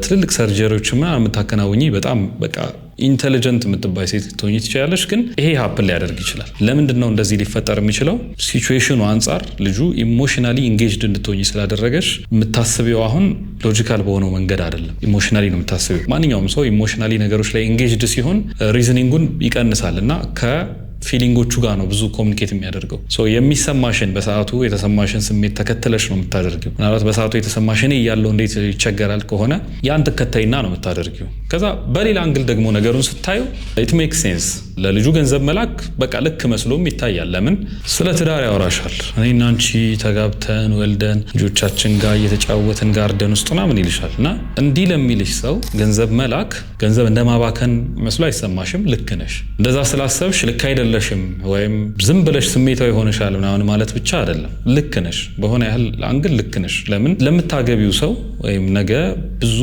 ትልልቅ ሰርጀሪዎች ምናምን የምታከናውኚ በጣም በቃ ኢንተሊጀንት የምትባይ ሴት ልትሆኚ ትችያለሽ። ግን ይሄ ሀፕን ሊያደርግ ይችላል። ለምንድን ነው እንደዚህ ሊፈጠር የሚችለው? ሲቹዌሽኑ አንጻር ልጁ ኢሞሽናሊ ኢንጌጅድ እንድትሆኚ ስላደረገሽ የምታስቢው አሁን ሎጂካል በሆነው መንገድ አይደለም፣ ኢሞሽናሊ ነው የምታስቢው። ማንኛውም ሰው ኢሞሽናሊ ነገሮች ላይ ኢንጌጅድ ሲሆን ሪዝኒንጉን ይቀንሳል እና ፊሊንጎቹ ጋር ነው ብዙ ኮሚኒኬት የሚያደርገው። የሚሰማሽን በሰዓቱ የተሰማሽን ስሜት ተከትለሽ ነው የምታደርጊው። ምናልባት በሰዓቱ የተሰማሽን እያለው እንዴት ይቸገራል ከሆነ ያን ተከታይና ነው የምታደርጊው። ከዛ በሌላ አንግል ደግሞ ነገሩን ስታዩ ኢት ሜክ ሴንስ። ለልጁ ገንዘብ መላክ በቃ ልክ መስሎም ይታያል። ለምን? ስለ ትዳር ያወራሻል። እኔና አንቺ ተጋብተን ወልደን ልጆቻችን ጋር እየተጫወትን ጋርደን ውስጥ ምናምን ይልሻል። እና እንዲህ ለሚልሽ ሰው ገንዘብ መላክ ገንዘብ እንደማባከን መስሎ አይሰማሽም። ልክ ነሽ። እንደዛ ስላሰብሽ ልክ አይደለም የለሽም ወይም ዝም ብለሽ ስሜታዊ ሆነሻል ምናምን ማለት ብቻ አይደለም። ልክ ነሽ፣ በሆነ ያህል አንግል ልክ ነሽ። ለምን ለምታገቢው ሰው ወይም ነገ ብዙ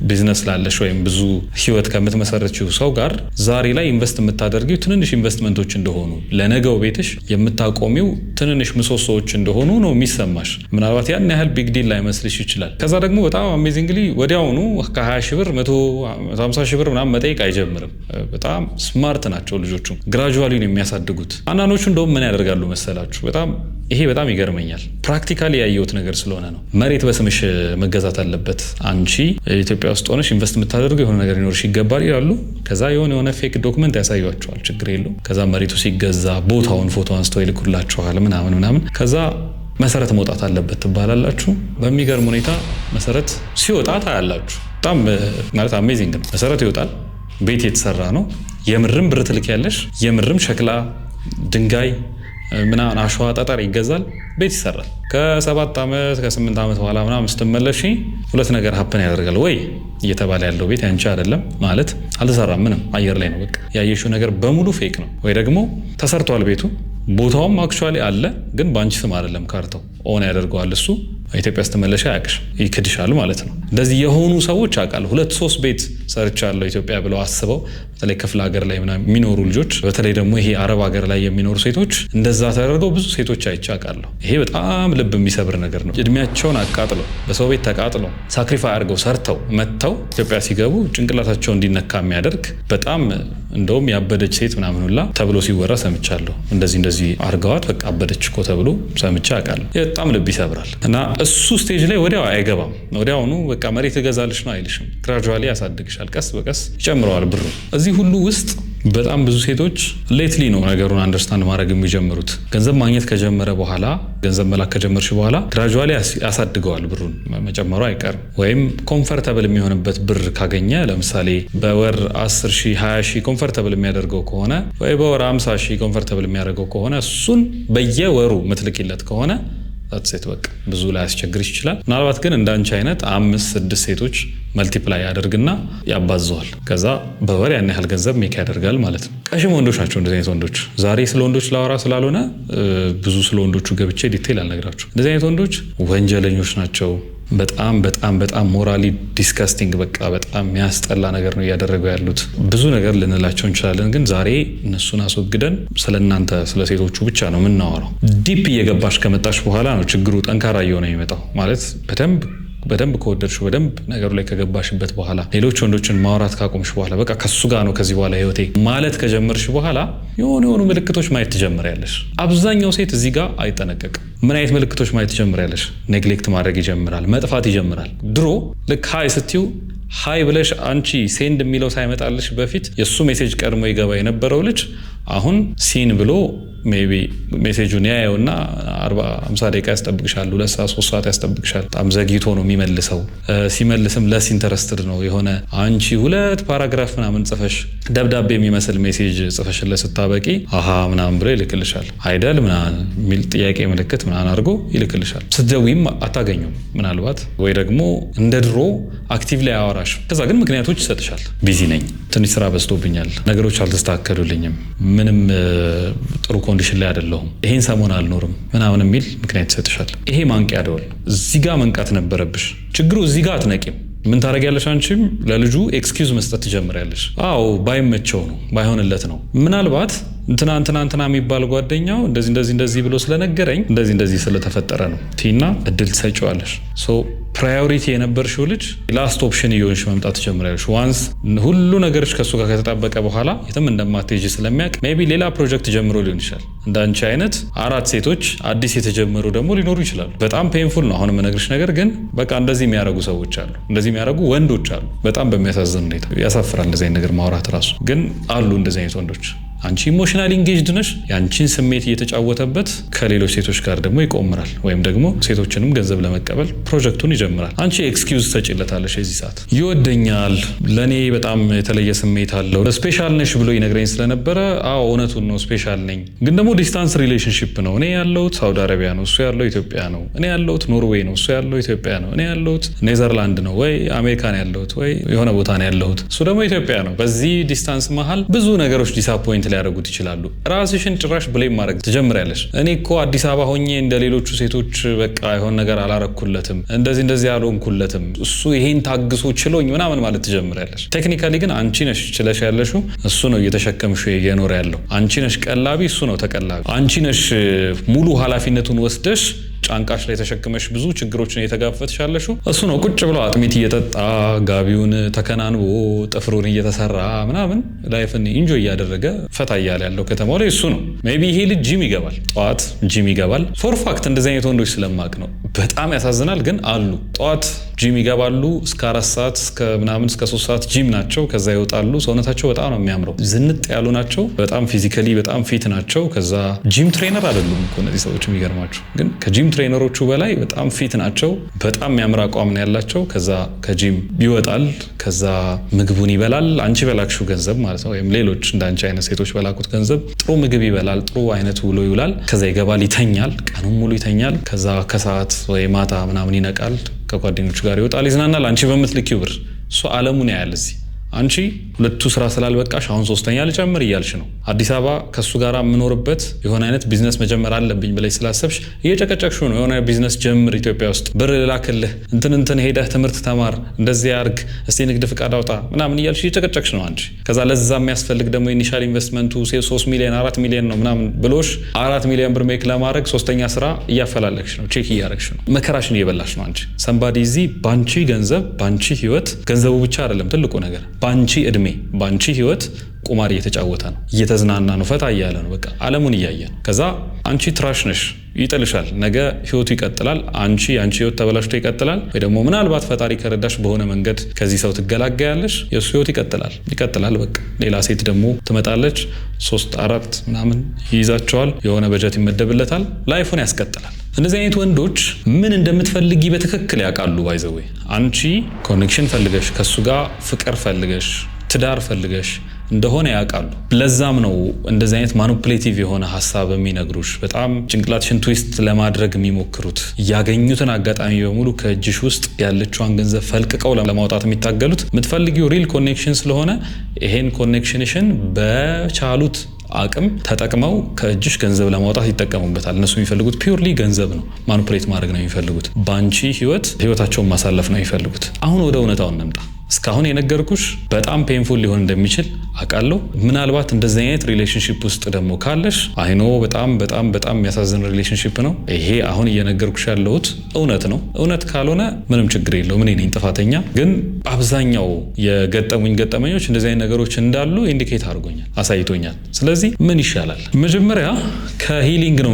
ቢዝነስ ላለሽ ወይም ብዙ ህይወት ከምትመሰረችው ሰው ጋር ዛሬ ላይ ኢንቨስት የምታደርጊው ትንንሽ ኢንቨስትመንቶች እንደሆኑ ለነገው ቤትሽ የምታቆሚው ትንንሽ ምሰሶዎች እንደሆኑ ነው የሚሰማሽ። ምናልባት ያን ያህል ቢግ ዲል ላይመስልሽ ይችላል። ከዛ ደግሞ በጣም አሜዚንግሊ ወዲያውኑ ከ20 ሺህ ብር 150 ሺህ ብር ምናምን መጠየቅ አይጀምርም። በጣም ስማርት ናቸው ልጆቹ፣ ግራጁዋሊ ነው የሚያሳድጉት። አንዳንዶቹ እንደውም ምን ያደርጋሉ መሰላችሁ? ይሄ በጣም ይገርመኛል። ፕራክቲካሊ ያየሁት ነገር ስለሆነ ነው። መሬት በስምሽ መገዛት አለበት፣ አንቺ ኢትዮጵያ ውስጥ ሆነሽ ኢንቨስት የምታደርገው የሆነ ነገር ሊኖርሽ ይገባል ይላሉ። ከዛ የሆነ ፌክ ዶክመንት ያሳዩዋቸዋል፣ ችግር የለውም። ከዛ መሬቱ ሲገዛ ቦታውን ፎቶ አንስተው ይልኩላችኋል ምናምን። ከዛ መሰረት መውጣት አለበት ትባላላችሁ። በሚገርም ሁኔታ መሰረት ሲወጣ ታያላችሁ። በጣም ማለት አሜዚንግ ነው። መሰረት ይወጣል፣ ቤት የተሰራ ነው። የምርም ብር ትልኪያለሽ፣ የምርም ሸክላ ድንጋይ ምናምን አሸዋ ጠጠር ይገዛል፣ ቤት ይሰራል። ከ7 ዓመት ከ8 ዓመት በኋላ ምናምን ስትመለሽ ሁለት ነገር ሀፕን ያደርጋል። ወይ እየተባለ ያለው ቤት ያንቺ አይደለም ማለት አልተሰራም፣ ምንም አየር ላይ ነው፣ በቃ ያየሽው ነገር በሙሉ ፌክ ነው። ወይ ደግሞ ተሰርቷል ቤቱ፣ ቦታውም አክቹዋሊ አለ፣ ግን በአንቺ ስም አይደለም፣ ካርታው ኦን ያደርገዋል እሱ። ኢትዮጵያ ስትመለሽ አያውቅሽ፣ ይክድሻል ማለት ነው። እንደዚህ የሆኑ ሰዎች አውቃለሁ። 2-3 ቤት ሰርቻለሁ ኢትዮጵያ ብለው አስበው፣ በተለይ ክፍለ ሀገር ላይ የሚኖሩ ልጆች፣ በተለይ ደግሞ ይሄ አረብ ሀገር ላይ የሚኖሩ ሴቶች እንደዛ ተደርገው ብዙ ሴቶች አይቼ አውቃለሁ። ይሄ በጣም ልብ የሚሰብር ነገር ነው። እድሜያቸውን አቃጥለው በሰው ቤት ተቃጥለው ሳክሪፋይ አድርገው ሰርተው መጥተው ኢትዮጵያ ሲገቡ ጭንቅላታቸው እንዲነካ የሚያደርግ በጣም እንደውም ያበደች ሴት ምናምን ሁላ ተብሎ ሲወራ ሰምቻለሁ። እንደዚህ አርገዋት በቃ አበደች እኮ ተብሎ ሰምቼ አውቃለሁ። በጣም ልብ ይሰብራል። እና እሱ ስቴጅ ላይ ወዲያው አይገባም። ወዲያውኑ በቃ መሬት እገዛልሽ ነው አይልሽም። ግራጁዋሊ ያሳድግሻል፣ ቀስ በቀስ ይጨምረዋል ብሩ። እዚህ ሁሉ ውስጥ በጣም ብዙ ሴቶች ሌትሊ ነው ነገሩን አንደርስታንድ ማድረግ የሚጀምሩት። ገንዘብ ማግኘት ከጀመረ በኋላ፣ ገንዘብ መላክ ከጀመርሽ በኋላ ግራጁዋሊ ያሳድገዋል ብሩን፣ መጨመሩ አይቀርም። ወይም ኮምፈርተብል የሚሆንበት ብር ካገኘ፣ ለምሳሌ በወር 10 ሺህ 20 ሺህ ኮምፈርተብል የሚያደርገው ከሆነ ወይ በወር 50 ሺህ ኮምፈርተብል የሚያደርገው ከሆነ እሱን በየወሩ ምትልኪለት ከሆነ ሴት በቃ ብዙ ላይ ያስቸግርሽ ይችላል። ምናልባት ግን እንዳንቺ አይነት 5-6 ሴቶች መልቲፕላይ ያደርግና ያባዘዋል። ከዛ በወር ያን ያህል ገንዘብ ሜክ ያደርጋል ማለት ነው። ቀሽም ወንዶች ናቸው እንደዚህ አይነት ወንዶች። ዛሬ ስለ ወንዶች ላወራ ስላልሆነ ብዙ ስለ ወንዶቹ ገብቼ ዲቴል አልነግራችሁ። እንደዚህ አይነት ወንዶች ወንጀለኞች ናቸው። በጣም ሞራሊ ዲስካስቲንግ፣ በቃ በጣም የሚያስጠላ ነገር ነው እያደረገው ያሉት። ብዙ ነገር ልንላቸው እንችላለን፣ ግን ዛሬ እነሱን አስወግደን ስለእናንተ ስለ ሴቶቹ ብቻ ነው የምናወራው። ዲፕ እየገባሽ ከመጣሽ በኋላ ነው ችግሩ ጠንካራ እየሆነ የሚመጣው። ማለት በደንብ ከወደድሽው፣ በደንብ ነገሩ ላይ ከገባሽበት በኋላ፣ ሌሎች ወንዶችን ማውራት ካቆምሽ በኋላ፣ በቃ ከሱ ጋር ነው ከዚህ በኋላ ህይወቴ ማለት ከጀመርሽ በኋላ የሆኑ ምልክቶች ማየት ትጀምሪያለሽ። አብዛኛው ሴት እዚህ ጋር አይጠነቀቅም። ምን አይነት ምልክቶች ማየት ትጀምሪያለሽ? ኔግሌክት ማድረግ ይጀምራል፣ መጥፋት ይጀምራል። ድሮ ልክ ሀይ ስትዩ ሀይ ብለሽ አንቺ ሴንድ የሚለው ሳይመጣልሽ በፊት የእሱ ሜሴጅ ቀድሞ ይገባ የነበረው ልጅ አሁን ሲን ብሎ ሜይ ቢ ሜሴጁን ያየውና 40-50 ደቂቃ ያስጠብቅሻል፣ 2 ሰዓት 3 ሰዓት ያስጠብቅሻል። በጣም ዘግይቶ ነው የሚመልሰው። ሲመልስም ለስ ኢንተረስትድ ነው። የሆነ አንቺ 2 ፓራግራፍ ምናምን ጽፈሽ ደብዳቤ የሚመስል ሜሴጅ ጽፈሽለት ስታበቂ አሃ ምናምን ብሎ ይልክልሻል። አይደል ምናምን የሚል ጥያቄ ምልክት ምናምን አድርጎ ይልክልሻል። ስትደውይም አታገኙም ምናልባት፣ ወይ ደግሞ እንደ ድሮ አክቲቭ ላይ አወራሽ። ከዛ ግን ምክንያቶች ይሰጥሻል። ቢዚ ነኝ፣ ትንሽ ስራ በዝቶብኛል፣ ነገሮች አልተስተካከሉልኝም፣ ምንም ጥሩ ኮንዲሽን ላይ አይደለሁም፣ ይሄን ሰሞን አልኖርም ምናምን የሚል ምክንያት ይሰጥሻል። ይሄ ማንቂያ ደወል። እዚህ ጋር መንቃት ነበረብሽ። ችግሩ እዚህ ጋር አትነቂም። ምን ታደርጊያለሽ? አንቺም ለልጁ ኤክስኪውዝ መስጠት ትጀምሪያለሽ። አዎ ባይመቸው ነው፣ ባይሆንለት ነው። ምናልባት እንትና የሚባል ጓደኛው እንደዚህ ብሎ ስለነገረኝ እንደዚህ ስለተፈጠረ ነው ቲና እድል ትሰጪዋለሽ። ፕራዮሪቲ የነበርሽው ልጅ ላስት ኦፕሽን እየሆንሽ መምጣት ትጀምሪያለሽ። ዋንስ ሁሉ ነገርሽ ከሱ ጋር ከተጣበቀ በኋላ የትም እንደማትሄጂ ስለሚያውቅ ሜይ ቢ ሌላ ፕሮጀክት ጀምሮ ሊሆን ይችላል። እንዳንቺ አይነት 4 ሴቶች አዲስ የተጀመሩ ደግሞ ሊኖሩ ይችላሉ። በጣም ፔንፉል ነው አሁን የምነግርሽ ነገር፣ ግን በቃ እንደዚህ የሚያደርጉ ሰዎች አሉ፣ እንደዚህ የሚያደርጉ ወንዶች አሉ። በጣም በሚያሳዝን ሁኔታ ያሳፍራል እንደዚህ አይነት ነገር ማውራት ራሱ፣ ግን አሉ እንደዚህ አይነት ወንዶች። አንቺ ኢሞሽናሊ ኢንጌጅድ ነሽ፣ ያንቺን ስሜት እየተጫወተበት ከሌሎች ሴቶች ጋር ደግሞ ይቆምራል፣ ወይም ደግሞ ሴቶችንም ገንዘብ ለመቀበል ፕሮጀክቱን ይጀምራል። አንቺ ኤክስኪውዝ ተጭለታለሽ። የዚህ ሰዓት ይወደኛል፣ ለኔ በጣም የተለየ ስሜት አለው፣ ስፔሻል ነሽ ብሎ ይነግረኝ ስለነበረ አዎ እውነቱን ነው፣ ስፔሻል ነኝ። ግን ደግሞ ዲስታንስ ሪሌሽንሺፕ ነው። እኔ ያለሁት ሳውዲ አረቢያ ነው፣ እሱ ያለው ኢትዮጵያ ነው። እኔ ያለሁት ኖርዌይ ነው፣ እሱ ያለው ኢትዮጵያ ነው። እኔ ያለሁት ኔዘርላንድ ነው ወይ አሜሪካ ነው ያለሁት ወይ የሆነ ቦታ ነው ያለሁት፣ እሱ ደግሞ ኢትዮጵያ ነው። በዚህ ዲስታንስ መሀል ብዙ ነገሮች ዲስአፖይንት ሊያደርጉት ይችላሉ። ራስሽን ጭራሽ ብሌም ማድረግ ትጀምሪያለሽ። እኔ እኮ አዲስ አበባ ሆኜ እንደ ሌሎቹ ሴቶች በቃ የሆነ ነገር አላረኩለትም፣ እንደዚህ አልሆንኩለትም፣ እሱ ይሄን ታግሶ ችሎኝ ምናምን ማለት ትጀምሪያለሽ። ቴክኒካሊ ግን አንቺ ነሽ ችለሽ ያለሽው፣ እሱ ነው እየተሸከምሽ እየኖረ ያለው። አንቺ ነሽ ቀላቢ፣ እሱ ነው ተቀላቢ። አንቺ ነሽ ሙሉ ኃላፊነቱን ወስደሽ ጫንቃሽ ላይ ተሸክመሽ ብዙ ችግሮችን እየተጋፈጥሽ ያለሽው። እሱ ነው ቁጭ ብሎ አጥሚት እየጠጣ ጋቢውን ተከናንቦ ጥፍሩን እየተሰራ ምናምን ላይፍን ኢንጆይ እያደረገ ፈታ እያለ ያለው ከተማው ላይ እሱ ነው። ሜይ ቢ ይሄ ልጅ ጂም ይገባል፣ ጠዋት ጂም ይገባል። ፎር ፋክት እንደዚህ አይነት ወንዶች ስለማቅ ነው። በጣም ያሳዝናል ግን አሉ። ጠዋት ጂም ይገባሉ፣ እስከ 4 ሰዓት እስከ 3 ሰዓት ጂም ናቸው። ከዛ ይወጣሉ። ሰውነታቸው በጣም ነው የሚያምረው፣ ዝንጥ ያሉ ናቸው። በጣም ፊዚካሊ በጣም ፊት ናቸው። ከዛ ጂም ትሬነር አይደሉም እኮ እነዚህ ሰዎች፣ የሚገርማቸው ግን ከጂም ትሬነሮቹ በላይ በጣም ፊት ናቸው። በጣም የሚያምር አቋም ነው ያላቸው። ከዛ ከጂም ይወጣል፣ ከዛ ምግቡን ይበላል። አንቺ በላክሽው ገንዘብ ማለት ነው፣ ወይም ሌሎች እንዳንቺ አይነት ሴቶች በላኩት ገንዘብ ጥሩ ምግብ ይበላል፣ ጥሩ አይነት ውሎ ይውላል። ከዛ ይገባል፣ ይተኛል፣ ቀኑን ሙሉ ይተኛል። ከዛ ከሰዓት ወይ ማታ ምናምን ይነቃል፣ ከጓደኞቹ ጋር ይወጣል፣ ይዝናናል። አንቺ በምትልኪው ብር እሱ ዓለሙን ያያል። እዚህ አንቺ ሁለቱ ስራ ስላልበቃሽ አሁን ሶስተኛ ልጨምር እያልሽ ነው። አዲስ አበባ ከሱ ጋር የምኖርበት የሆነ አይነት ቢዝነስ መጀመር አለብኝ ብለሽ ስላሰብሽ እየጨቀጨቅሽው ነው። የሆነ ቢዝነስ ጀምር፣ ኢትዮጵያ ውስጥ ብር ልላክልህ፣ እንትን ሄደህ ትምህርት ተማር፣ እንደዚህ ያርግ፣ እስቲ ንግድ ፍቃድ አውጣ ምናምን እያልሽ እየጨቀጨቅሽ ነው አንቺ። ከዛ ለዛ የሚያስፈልግ ደግሞ ኢኒሻል ኢንቨስትመንቱ 3 ሚሊዮን 4 ሚሊዮን ነው ምናምን ብሎሽ 4 ሚሊዮን ብር ሜክ ለማድረግ ሶስተኛ ስራ እያፈላለግሽ ነው፣ ቼክ እያረግሽ ነው፣ መከራሽን እየበላሽ ነው አንቺ። ሰምባዲ እዚህ ባንቺ ገንዘብ ባንቺ ህይወት፣ ገንዘቡ ብቻ አይደለም ትልቁ ነገር፣ ባንቺ እድሜ ባንቺ ህይወት ቁማር እየተጫወተ ነው፣ እየተዝናና ነው፣ ፈታ እያለ ነው፣ በቃ ዓለሙን እያየ ነው። ከዛ አንቺ ትራሽ ነሽ፣ ይጥልሻል። ነገ ህይወቱ ይቀጥላል። አንቺ ህይወት ተበላሽቶ ይቀጥላል። ወይ ደግሞ ምናልባት ፈጣሪ ከረዳሽ በሆነ መንገድ ከዚህ ሰው ትገላገያለሽ። የእሱ ህይወት ይቀጥላል። በቃ ሌላ ሴት ደግሞ ትመጣለች፣ 3 4 ምናምን ይይዛቸዋል፣ የሆነ በጀት ይመደብለታል፣ ላይፉን ያስቀጥላል። እነዚህ አይነት ወንዶች ምን እንደምትፈልጊ በትክክል ያውቃሉ። ባይዘዌ አንቺ ኮኔክሽን ፈልገሽ ከሱ ጋር ፍቅር ፈልገሽ ትዳር ፈልገሽ እንደሆነ ያውቃሉ። ለዛም ነው እንደዚህ አይነት ማኒፑሌቲቭ የሆነ ሀሳብ የሚነግሩሽ፣ በጣም ጭንቅላትሽን ትዊስት ለማድረግ የሚሞክሩት፣ ያገኙትን አጋጣሚ በሙሉ ከእጅሽ ውስጥ ያለችዋን ገንዘብ ፈልቅቀው ለማውጣት የሚታገሉት። የምትፈልጊው ሪል ኮኔክሽን ስለሆነ ይሄን ኮኔክሽንሽን በቻሉት አቅም ተጠቅመው ከእጅሽ ገንዘብ ለማውጣት ይጠቀሙበታል። እነሱ የሚፈልጉት ፒውርሊ ገንዘብ ነው፣ ማኒፑሌት ማድረግ ነው የሚፈልጉት። ባንቺ ህይወታቸውን ማሳለፍ ነው የሚፈልጉት። አሁን ወደ እውነታው እንምጣ። እስካሁን የነገርኩሽ በጣም ፔንፉል ሊሆን እንደሚችል አውቃለሁ። ምናልባት እንደዚህ አይነት ሪሌሽንሺፕ ውስጥ ደግሞ ካለሽ አይኖ በጣም የሚያሳዝን ሪሌሽንሺፕ ነው ይሄ። አሁን እየነገርኩሽ ያለሁት እውነት ነው። እውነት ካልሆነ ምንም ችግር የለውም፣ እኔ ነኝ ጥፋተኛ። ግን አብዛኛው ገጠመኞች እንደዚህ አይነት ነገሮች እንዳሉ ኢንዲኬት አድርጎኛል፣ አሳይቶኛል። ስለዚህ ምን ይሻላል? መጀመሪያ ከሂሊንግ ነው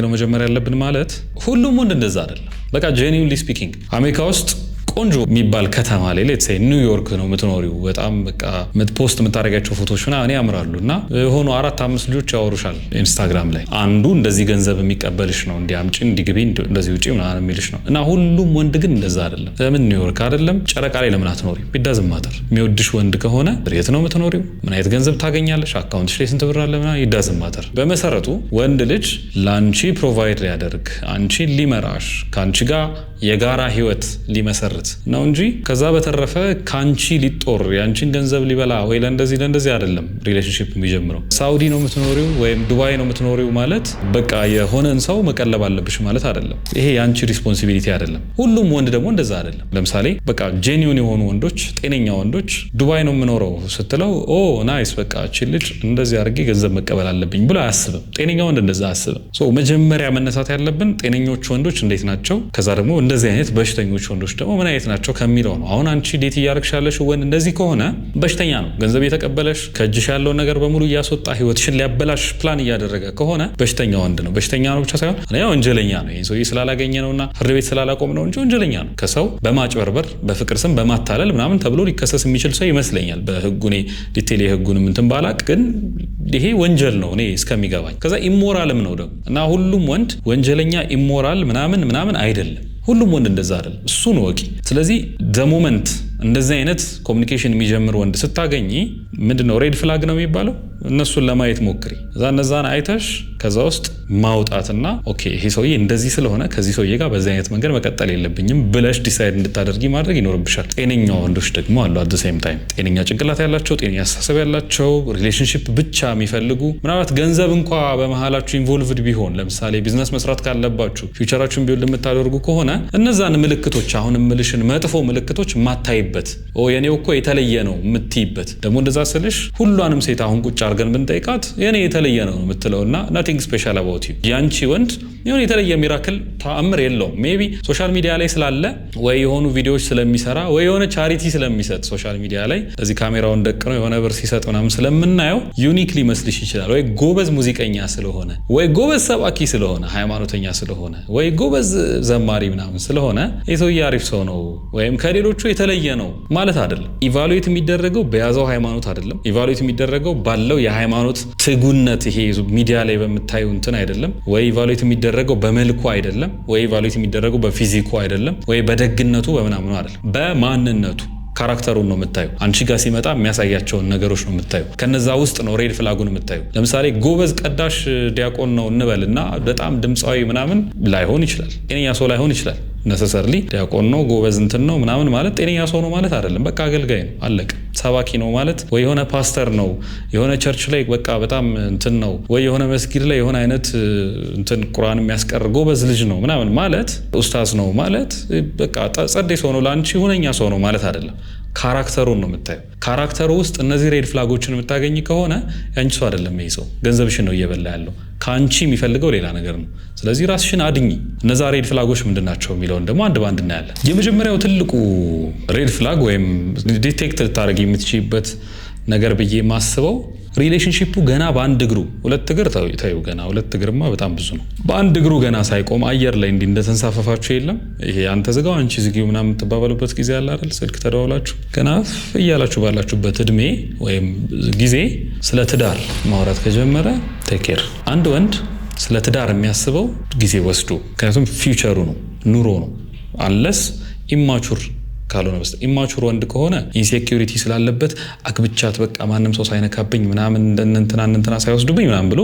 መጀመሪያ ያለብን ማለት ሁሉም ወንድ እንደዛ አይደለም። በቃ ጄኒውንሊ ስፒኪንግ አሜሪካ ውስጥ ቆንጆ የሚባል ከተማ ላይ ሌትስ ሴይ ኒውዮርክ ነው የምትኖሪው። በጣም በቃ ፖስት የምታደርጋቸው ፎቶዎች ምናምን ያምራሉ እና የሆኑ 4-5 ልጆች ያወሩሻል ኢንስታግራም ላይ። አንዱ እንደዚህ ገንዘብ የሚቀበልሽ ነው፣ እንዲያምጪ እንዲግቢ እንደዚህ ውጪ ምናምን የሚልሽ ነው። እና ሁሉም ወንድ ግን እንደዛ አይደለም። ለምን ኒውዮርክ አይደለም ጨረቃ ላይ ለምን አትኖሪም? ቢዳዝም ማተር። የሚወድሽ ወንድ ከሆነ የት ነው የምትኖሪው? ምን አይነት ገንዘብ ታገኛለሽ? አካውንትሽ ላይ ስንት ብር አለ? ምናምን ይዳዝም ማተር። በመሰረቱ ወንድ ልጅ ላንቺ ፕሮቫይድ ሊያደርግ፣ አንቺ ሊመራሽ፣ ከአንቺ ጋር የጋራ ህይወት ሊመሰርት ነው እንጂ ከዛ በተረፈ ካንቺ ሊጦር ያንቺን ገንዘብ ሊበላ ወይ ለእንደዚህ አይደለም ሪሌሽንሺፕ የሚጀምረው። ሳውዲ ነው የምትኖሪው ወይም ዱባይ ነው የምትኖሪው ማለት በቃ የሆነን ሰው መቀለብ አለብሽ ማለት አይደለም። ይሄ ያንቺ ሪስፖንሲቢሊቲ አይደለም። ሁሉም ወንድ ደግሞ እንደዛ አይደለም። ለምሳሌ በቃ ጄኒውን የሆኑ ወንዶች፣ ጤነኛ ወንዶች ዱባይ ነው የምኖረው ስትለው ኦ ናይስ በቃ እቺ ልጅ እንደዚህ አድርጌ ገንዘብ መቀበል አለብኝ ብሎ አያስብም። ጤነኛ ወንድ እንደዛ አያስብም። መጀመሪያ መነሳት ያለብን ጤነኞች ወንዶች እንዴት ናቸው፣ ከዛ ደግሞ እንደዚህ አይነት በሽተኞች ወንዶች ደግሞ ምን አይነት ናቸው ከሚለው ነው። አሁን አንቺ ዴት እያደረግሽ ያለሽ ወንድ እንደዚህ ከሆነ በሽተኛ ነው። ገንዘብ የተቀበለሽ ከእጅሽ ያለውን ነገር በሙሉ እያስወጣ ህይወትሽን ሊያበላሽ ፕላን እያደረገ ከሆነ በሽተኛ ወንድ ነው። በሽተኛ ነው ብቻ ሳይሆን ወንጀለኛ ነው። ይሄ ሰውዬ ስላላገኘ ነውና ፍርድ ቤት ስላላቆም ነው እንጂ ወንጀለኛ ነው። ከሰው በማጭበርበር በፍቅር ስም በማታለል ምናምን ተብሎ ሊከሰስ የሚችል ሰው ይመስለኛል። በህጉ እኔ ዲቴል የህጉንም እንትን ባላቅ ግን ይሄ ወንጀል ነው እኔ እስከሚገባኝ። ከዛ ኢሞራልም ነው ደግሞ እና ሁሉም ወንድ ወንጀለኛ ኢሞራል ምናምን አይደለም። ሁሉም ወንድ እንደዛ አይደለም። እሱን ወቂ። ስለዚህ ዘ ሞመንት እንደዚህ አይነት ኮሚኒኬሽን የሚጀምር ወንድ ስታገኚ ምንድነው ሬድ ፍላግ ነው የሚባለው እነሱን ለማየት ሞክሪ እነዛን አይተሽ ከዛ ውስጥ ማውጣትና ኦኬ ይሄ ሰውዬ እንደዚህ ስለሆነ ከዚህ ሰውዬ ጋር በዚህ አይነት መንገድ መቀጠል የለብኝም ብለሽ ዲሳይድ እንድታደርጊ ማድረግ ይኖርብሻል። ጤነኛ ወንዶች ደግሞ አሉ አት ዘ ሴም ታይም ጤነኛ ጭንቅላት ያላቸው ጤነኛ አስተሳሰብ ያላቸው ሪሌሽንሺፕ ብቻ የሚፈልጉ ምናልባት ገንዘብ እንኳ በመሃላችሁ ኢንቮልቭድ ቢሆን ለምሳሌ ቢዝነስ መስራት ካለባችሁ ፊውቸራችሁን ቢውልድ የምታደርጉ ከሆነ እነዛን ምልክቶች አሁን ምልሽን መጥፎ ምልክቶች ማታይበት የኔው እኮ የተለየ ነው የምትይበት ደግሞ እንደዛ ስልሽ ሁሏንም ሴት አሁን ቁጭ አድርገን ብንጠይቃት የኔ የተለየ ነው የምትለውና nothing special about you ያንቺ ወንድ የሆነ የተለየ ሚራክል ተአምር የለውም። ሜቢ ሶሻል ሚዲያ ላይ ስላለ ወይ የሆኑ ቪዲዮዎች ስለሚሰራ ወይ የሆነ ቻሪቲ ስለሚሰጥ ሶሻል ሚዲያ ላይ እዚህ ካሜራውን ደቅነው የሆነ ብር ሲሰጥ ምናምን ስለምናየው ዩኒክ ሊመስልሽ ይችላል። ወይ ጎበዝ ሙዚቀኛ ስለሆነ ወይ ጎበዝ ሰባኪ ስለሆነ ሃይማኖተኛ ስለሆነ ወይ ጎበዝ ዘማሪ ምናምን ስለሆነ የሰውዬ አሪፍ ሰው ነው ወይም ከሌሎቹ የተለየ ነው ማለት አይደለም። ኢቫሉዌት የሚደረገው በያዘው ሃይማኖት አይደለም። ኢቫሉዌት የሚደረገው ባለው የሃይማኖት ትጉነት ይሄ ሚዲያ ላይ በምታዩ እንትን አይደለም። ወይ ኢቫሉዌት የሚደረገው በመልኩ አይደለም። ወይ ኢቫሉዌት የሚደረገው በፊዚኩ አይደለም። ወይ በደግነቱ በምናምኑ አይደለም። በማንነቱ ካራክተሩን ነው የምታዩ። አንቺ ጋር ሲመጣ የሚያሳያቸውን ነገሮች ነው የምታዩ። ከነዛ ውስጥ ነው ሬድ ፍላጉን የምታዩ። ለምሳሌ ጎበዝ ቀዳሽ ዲያቆን ነው እንበልና በጣም ድምፃዊ ምናምን ላይሆን ይችላል። ጤነኛ ሰው ላይሆን ይችላል። ነሰሰርሊ ዲያቆን ነው ጎበዝ እንትን ነው ምናምን ማለት ጤነኛ ሰው ነው ማለት አይደለም። በቃ አገልጋይ ነው አለቀ። ሰባኪ ነው ማለት ወይ የሆነ ፓስተር ነው የሆነ ቸርች ላይ በቃ በጣም እንትን ነው ወይ የሆነ መስጊድ ላይ የሆነ አይነት እንትን ቁርአን የሚያስቀር ጎበዝ ልጅ ነው ምናምን ማለት ኡስታዝ ነው ማለት በቃ ጸዴ ሰው ነው ለአንቺ ሁነኛ ሰው ነው ማለት አይደለም። ካራክተሩን ነው የምታየው። ካራክተሩ ውስጥ እነዚህ ሬድ ፍላጎችን የምታገኝ ከሆነ ያንቺ ሰው አይደለም ይሄ ሰው ገንዘብሽን ነው እየበላ ያለው። ከአንቺ የሚፈልገው ሌላ ነገር ነው። ስለዚህ ራስሽን አድኚ። እነዛ ሬድ ፍላጎች ምንድናቸው የሚለውን ደግሞ አንድ ባንድ እናያለን። የመጀመሪያው ትልቁ ሬድ ፍላግ ወይም ዲቴክት ልታደርጊ የምትችይበት ነገር ብዬ ማስበው ሪሌሽንሺፑ ገና በአንድ እግሩ ሁለት እግር ታዩ ገና ሁለት እግርማ በጣም ብዙ ነው። በአንድ እግሩ ገና ሳይቆም አየር ላይ እንዲህ እንደተንሳፈፋችሁ የለም ይሄ አንተ ዝጋው አንቺ ዝጊው ምናምን የምትባባሉበት ጊዜ አለ አይደል? ስልክ ተደዋውላችሁ ገና እያላችሁ ባላችሁበት እድሜ ወይም ጊዜ ስለ ትዳር ማውራት ከጀመረ ቴክ ኬር። አንድ ወንድ ስለ ትዳር የሚያስበው ጊዜ ወስዶ ምክንያቱም ፊውቸሩ ነው ኑሮ ነው አንለስ ኢማቹር ካልሆነ በስተ ኢማቹር ወንድ ከሆነ ኢንሴኩሪቲ ስላለበት አግብቻት በቃ ማንም ሰው ሳይነካብኝ ምናምን እንትና ሳይወስዱብኝ ምናምን ብሎ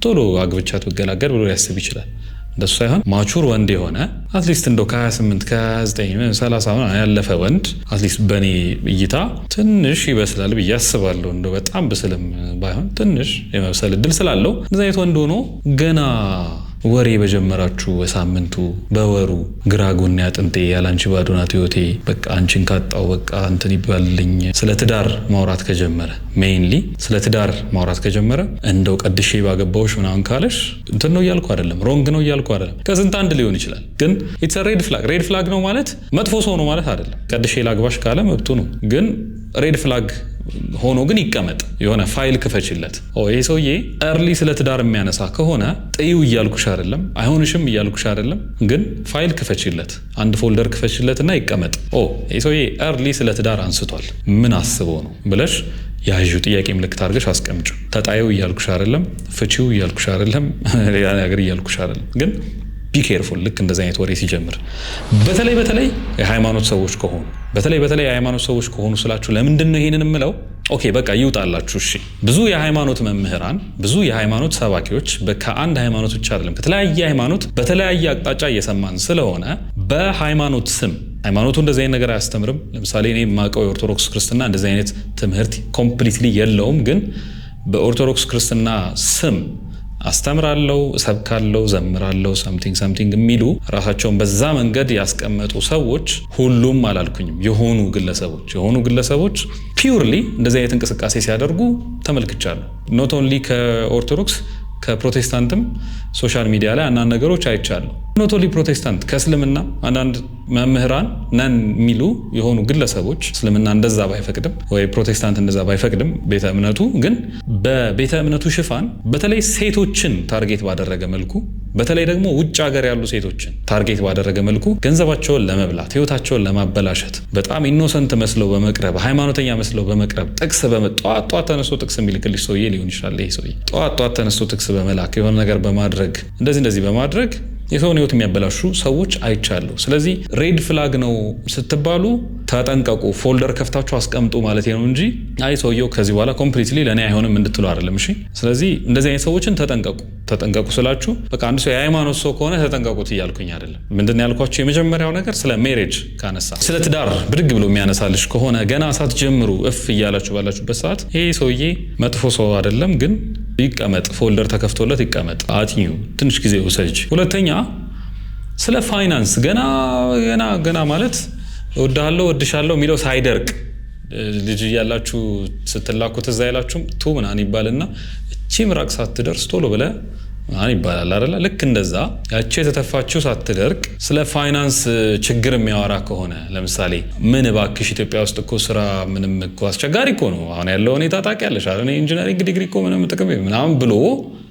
ቶሎ አግብቻት ብገላገል ብሎ ያስብ ይችላል። እንደሱ ሳይሆን ማቹር ወንድ የሆነ አትሊስት እንደው ከ28 ከ29 30 ያለፈ ወንድ አትሊስት በኔ እይታ ትንሽ ይበስላል ብዬ አስባለሁ። እንደው በጣም ብስልም ባይሆን ትንሽ የመብሰል እድል ስላለው እንደዛ አይነት ወንድ ሆኖ ገና ወሬ በጀመራችሁ በሳምንቱ በወሩ ግራ ጎኔ አጥንቴ ያላንቺ ባዶ ናት ህይወቴ በቃ አንቺን ካጣው በቃ እንትን ይባልልኝ ስለ ትዳር ማውራት ከጀመረ ሜይንሊ ስለ ትዳር ማውራት ከጀመረ እንደው ቀድሼ ባገባውሽ ምናምን ካለሽ እንትን ነው እያልኩ አይደለም ሮንግ ነው እያልኩ አይደለም። ከስንት አንድ ሊሆን ይችላል ግን ኢትስ ሬድ ፍላግ። ሬድ ፍላግ ነው ማለት መጥፎ ሰው ነው ማለት አይደለም። ቀድሼ ላግባሽ ካለ መብቱ ነው ግን ሬድ ፍላግ ሆኖ ግን ይቀመጥ። የሆነ ፋይል ክፈችለት። ይሄ ሰውዬ እርሊ ስለ ትዳር የሚያነሳ ከሆነ ጥዩ እያልኩሽ አይደለም አይሆንሽም እያልኩሽ አይደለም ግን ፋይል ክፈችለት። አንድ ፎልደር ክፈችለትና ይቀመጥ። ይሄ ሰውዬ እርሊ ስለ ትዳር አንስቷል ምን አስበው ነው ብለሽ ያዡ ጥያቄ ምልክት አድርገሽ አስቀምጪ። ተጣዩ እያልኩሽ አይደለም ፍቺው እያልኩሽ አይደለም ሌላ ነገር እያልኩሽ አይደለም ግን ቢ ኬርፉል። ልክ እንደዚህ አይነት ወሬ ሲጀምር በተለይ የሃይማኖት ሰዎች ከሆኑ በተለይ የሃይማኖት ሰዎች ከሆኑ ስላችሁ ለምንድን ነው ይሄንን የምለው? ኦኬ በቃ ይውጣላችሁ። እሺ ብዙ የሃይማኖት መምህራን ብዙ የሃይማኖት ሰባኪዎች ከአንድ ሃይማኖት ብቻ አይደለም ከተለያየ ሃይማኖት በተለያየ አቅጣጫ እየሰማን ስለሆነ በሃይማኖት ስም ሃይማኖቱ እንደዚህ አይነት ነገር አያስተምርም። ለምሳሌ እኔ የማውቀው የኦርቶዶክስ ክርስትና እንደዚህ አይነት ትምህርት ኮምፕሊትሊ የለውም። ግን በኦርቶዶክስ ክርስትና ስም አስተምራለሁ ሰብካለሁ ዘምራለሁ ሳምቲንግ የሚሉ ራሳቸውን በዛ መንገድ ያስቀመጡ ሰዎች ሁሉም አላልኩኝም የሆኑ ግለሰቦች ፒውርሊ እንደዚህ አይነት እንቅስቃሴ ሲያደርጉ ተመልክቻለሁ። ኖት ኦንሊ ከኦርቶዶክስ ከፕሮቴስታንትም ሶሻል ሚዲያ ላይ አንዳንድ ነገሮች አይቻለሁ። ኖት ኦንሊ ፕሮቴስታንት ከእስልምና አንዳንድ መምህራን ነን የሚሉ የሆኑ ግለሰቦች እስልምና እንደዛ ባይፈቅድም ወይ ፕሮቴስታንት እንደዛ ባይፈቅድም ቤተ እምነቱ ግን በቤተ እምነቱ ሽፋን በተለይ ሴቶችን ታርጌት ባደረገ መልኩ በተለይ ደግሞ ውጭ ሀገር ያሉ ሴቶችን ታርጌት ባደረገ መልኩ ገንዘባቸውን ለመብላት ህይወታቸውን ለማበላሸት በጣም ኢኖሰንት መስለው በመቅረብ ሃይማኖተኛ መስለው በመቅረብ ጥቅስ ጠዋት ተነስቶ ጥቅስ የሚልክልሽ ሰውዬ ሊሆን ይችላል። ይሄ ሰውዬ ጠዋት ተነስቶ ጥቅስ በመላክ የሆነ ነገር በማድረግ እንደዚህ በማድረግ የሰውን ህይወት የሚያበላሹ ሰዎች አይቻለሁ። ስለዚህ ሬድ ፍላግ ነው ስትባሉ ተጠንቀቁ፣ ፎልደር ከፍታችሁ አስቀምጡ ማለት ነው እንጂ አይ ሰውየው ከዚህ በኋላ ኮምፕሊትሊ ለኔ አይሆንም እንድትሉ አይደለም። እሺ ስለዚህ እንደዚህ አይነት ሰዎችን ተጠንቀቁ ስላችሁ በቃ አንድ ሰው የሃይማኖት ሰው ከሆነ ተጠንቀቁት እያልኩኝ አይደለም። ምንድነው ያልኳችሁ? የመጀመሪያው ነገር ስለ ሜሬጅ ካነሳ ስለ ትዳር ብድግ ብሎ የሚያነሳልሽ ከሆነ ገና ሳትጀምሩ እፍ እያላችሁ ባላችሁበት ሰዓት ይሄ ሰውዬ መጥፎ ሰው አይደለም፣ ግን ይቀመጥ፣ ፎልደር ተከፍቶለት ይቀመጥ፣ አጥኙ፣ ትንሽ ጊዜ ውሰጅ። ሁለተኛ ስለ ፋይናንስ ገና ማለት እወድሃለሁ እወድሻለሁ የሚለው ሳይደርቅ ልጅ እያላችሁ ስትላኩት እዛ ያላችሁም ቱ ምናምን ይባልና እቺ ምራቅ ሳትደርስ ቶሎ ብለህ ማን ይባላል አይደለ? ልክ እንደዛ ያቺ የተተፋችው ሳትደርቅ ስለ ፋይናንስ ችግር የሚያወራ ከሆነ ለምሳሌ ምን እባክሽ ኢትዮጵያ ውስጥ እኮ ስራ ምንም እኮ አስቸጋሪ እኮ ነው አሁን ያለው ሁኔታ ታውቂያለሽ አይደል? እኔ ኢንጂነሪንግ ዲግሪ እኮ ምንም ጥቅም ምናምን ብሎ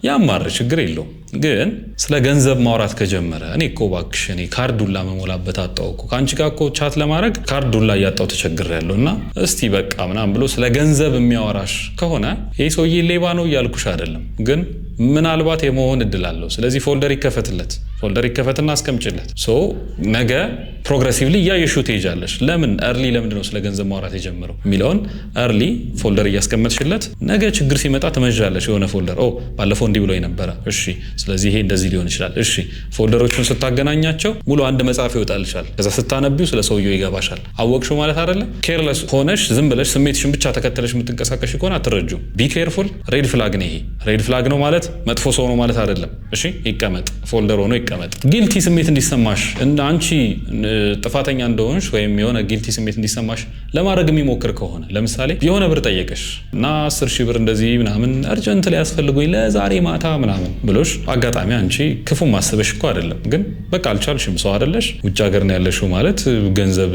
ያማር ችግር የለውም። ግን ስለ ገንዘብ ማውራት ከጀመረ እኔ እኮ እባክሽ እኔ ካርዱላ መሞላበት አጣው እኮ ከአንቺ ጋር እኮ ቻት ለማድረግ ካርዱላ እያጣው ተቸግሬያለሁ እና እስቲ በቃ ምናምን ብሎ ስለ ገንዘብ የሚያወራሽ ከሆነ ይሄ ሰውዬ ሌባ ነው እያልኩሽ አይደለም፣ ግን ምናልባት የመሆን እድል አለው። ስለዚህ ፎልደር ይከፈትና አስቀምጭለት። ነገ ፕሮግሬሲቭሊ እያየሽው ትሄጃለሽ። ለምን እርሊ ለምንድን ነው ስለ ገንዘብ ማውራት የጀመረው የሚለውን እርሊ ፎልደር እያስቀመጥሽለት ነገ ችግር ሲመጣ ትመዣለሽ። የሆነ ፎልደር ባለፈው እንዲህ ብሎ ነበረ፣ እሺ ስለዚህ ይሄ እንደዚህ ሊሆን ይችላል። እሺ ፎልደሮቹን ስታገናኛቸው ሙሉ አንድ መጽሐፍ ይወጣልሻል። ከዛ ስታነቢው ስለ ሰውየው ይገባሻል። አወቅሽው ማለት አይደለ? ኬርለስ ሆነሽ ዝም ብለሽ ስሜትሽን ብቻ ተከተለሽ የምትንቀሳቀሽ ከሆነ አትረጁም። ቢ ኬርፉል። ሬድ ፍላግ ነው ይሄ። ሬድ ፍላግ ነው ማለት መጥፎ ሰው ነው ማለት አይደለም። እሺ ይቀመጥ፣ ፎልደር ሆኖ ይቀመጥ። ጊልቲ ስሜት እንዲሰማሽ አንቺ ጥፋተኛ እንደሆንሽ ወይም የሆነ ጊልቲ ስሜት እንዲሰማሽ ለማድረግ የሚሞክር ከሆነ ለምሳሌ የሆነ ብር ጠየቀሽ እና 10,000 ብር እንደዚህ ምናምን አርጀንት ላይ ያስፈልጉኝ ለዛሬ ማታ ምናምን ብሎሽ አጋጣሚ አንቺ ክፉ ማስበሽ እኮ አይደለም፣ ግን በቃ አልቻልሽም። ሰው አይደለሽ፣ ውጭ ሀገር ነው ያለሽው ማለት ገንዘብ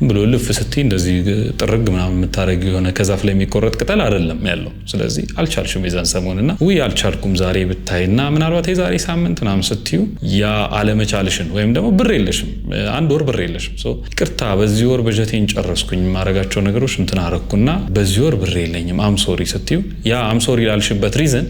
ብሎ ልፍ ስትይ እንደዚህ ጥርግ ምናምን የምታደርጊው የሆነ ከዛፍ ላይ የሚቆረጥ ቅጠል አይደለም ያለው። ስለዚህ አልቻልሽም የዛን ሰሞንና አልቻልኩም ዛሬ ብታይና ምናልባት የዛሬ ሳምንት ምናምን ስትዩ ያ አለመቻልሽን ወይም ደግሞ ብር የለሽም፣ አንድ ወር ብር የለሽም። ይቅርታ በዚህ ወር በጀቴን ጨረስኩኝ ማረጋቸው ነገሮች እንትን አረኩና በዚህ ወር ብር የለኝም አምሶሪ ስትዩ ያ አምሶሪ ላልሽበት ሪዝን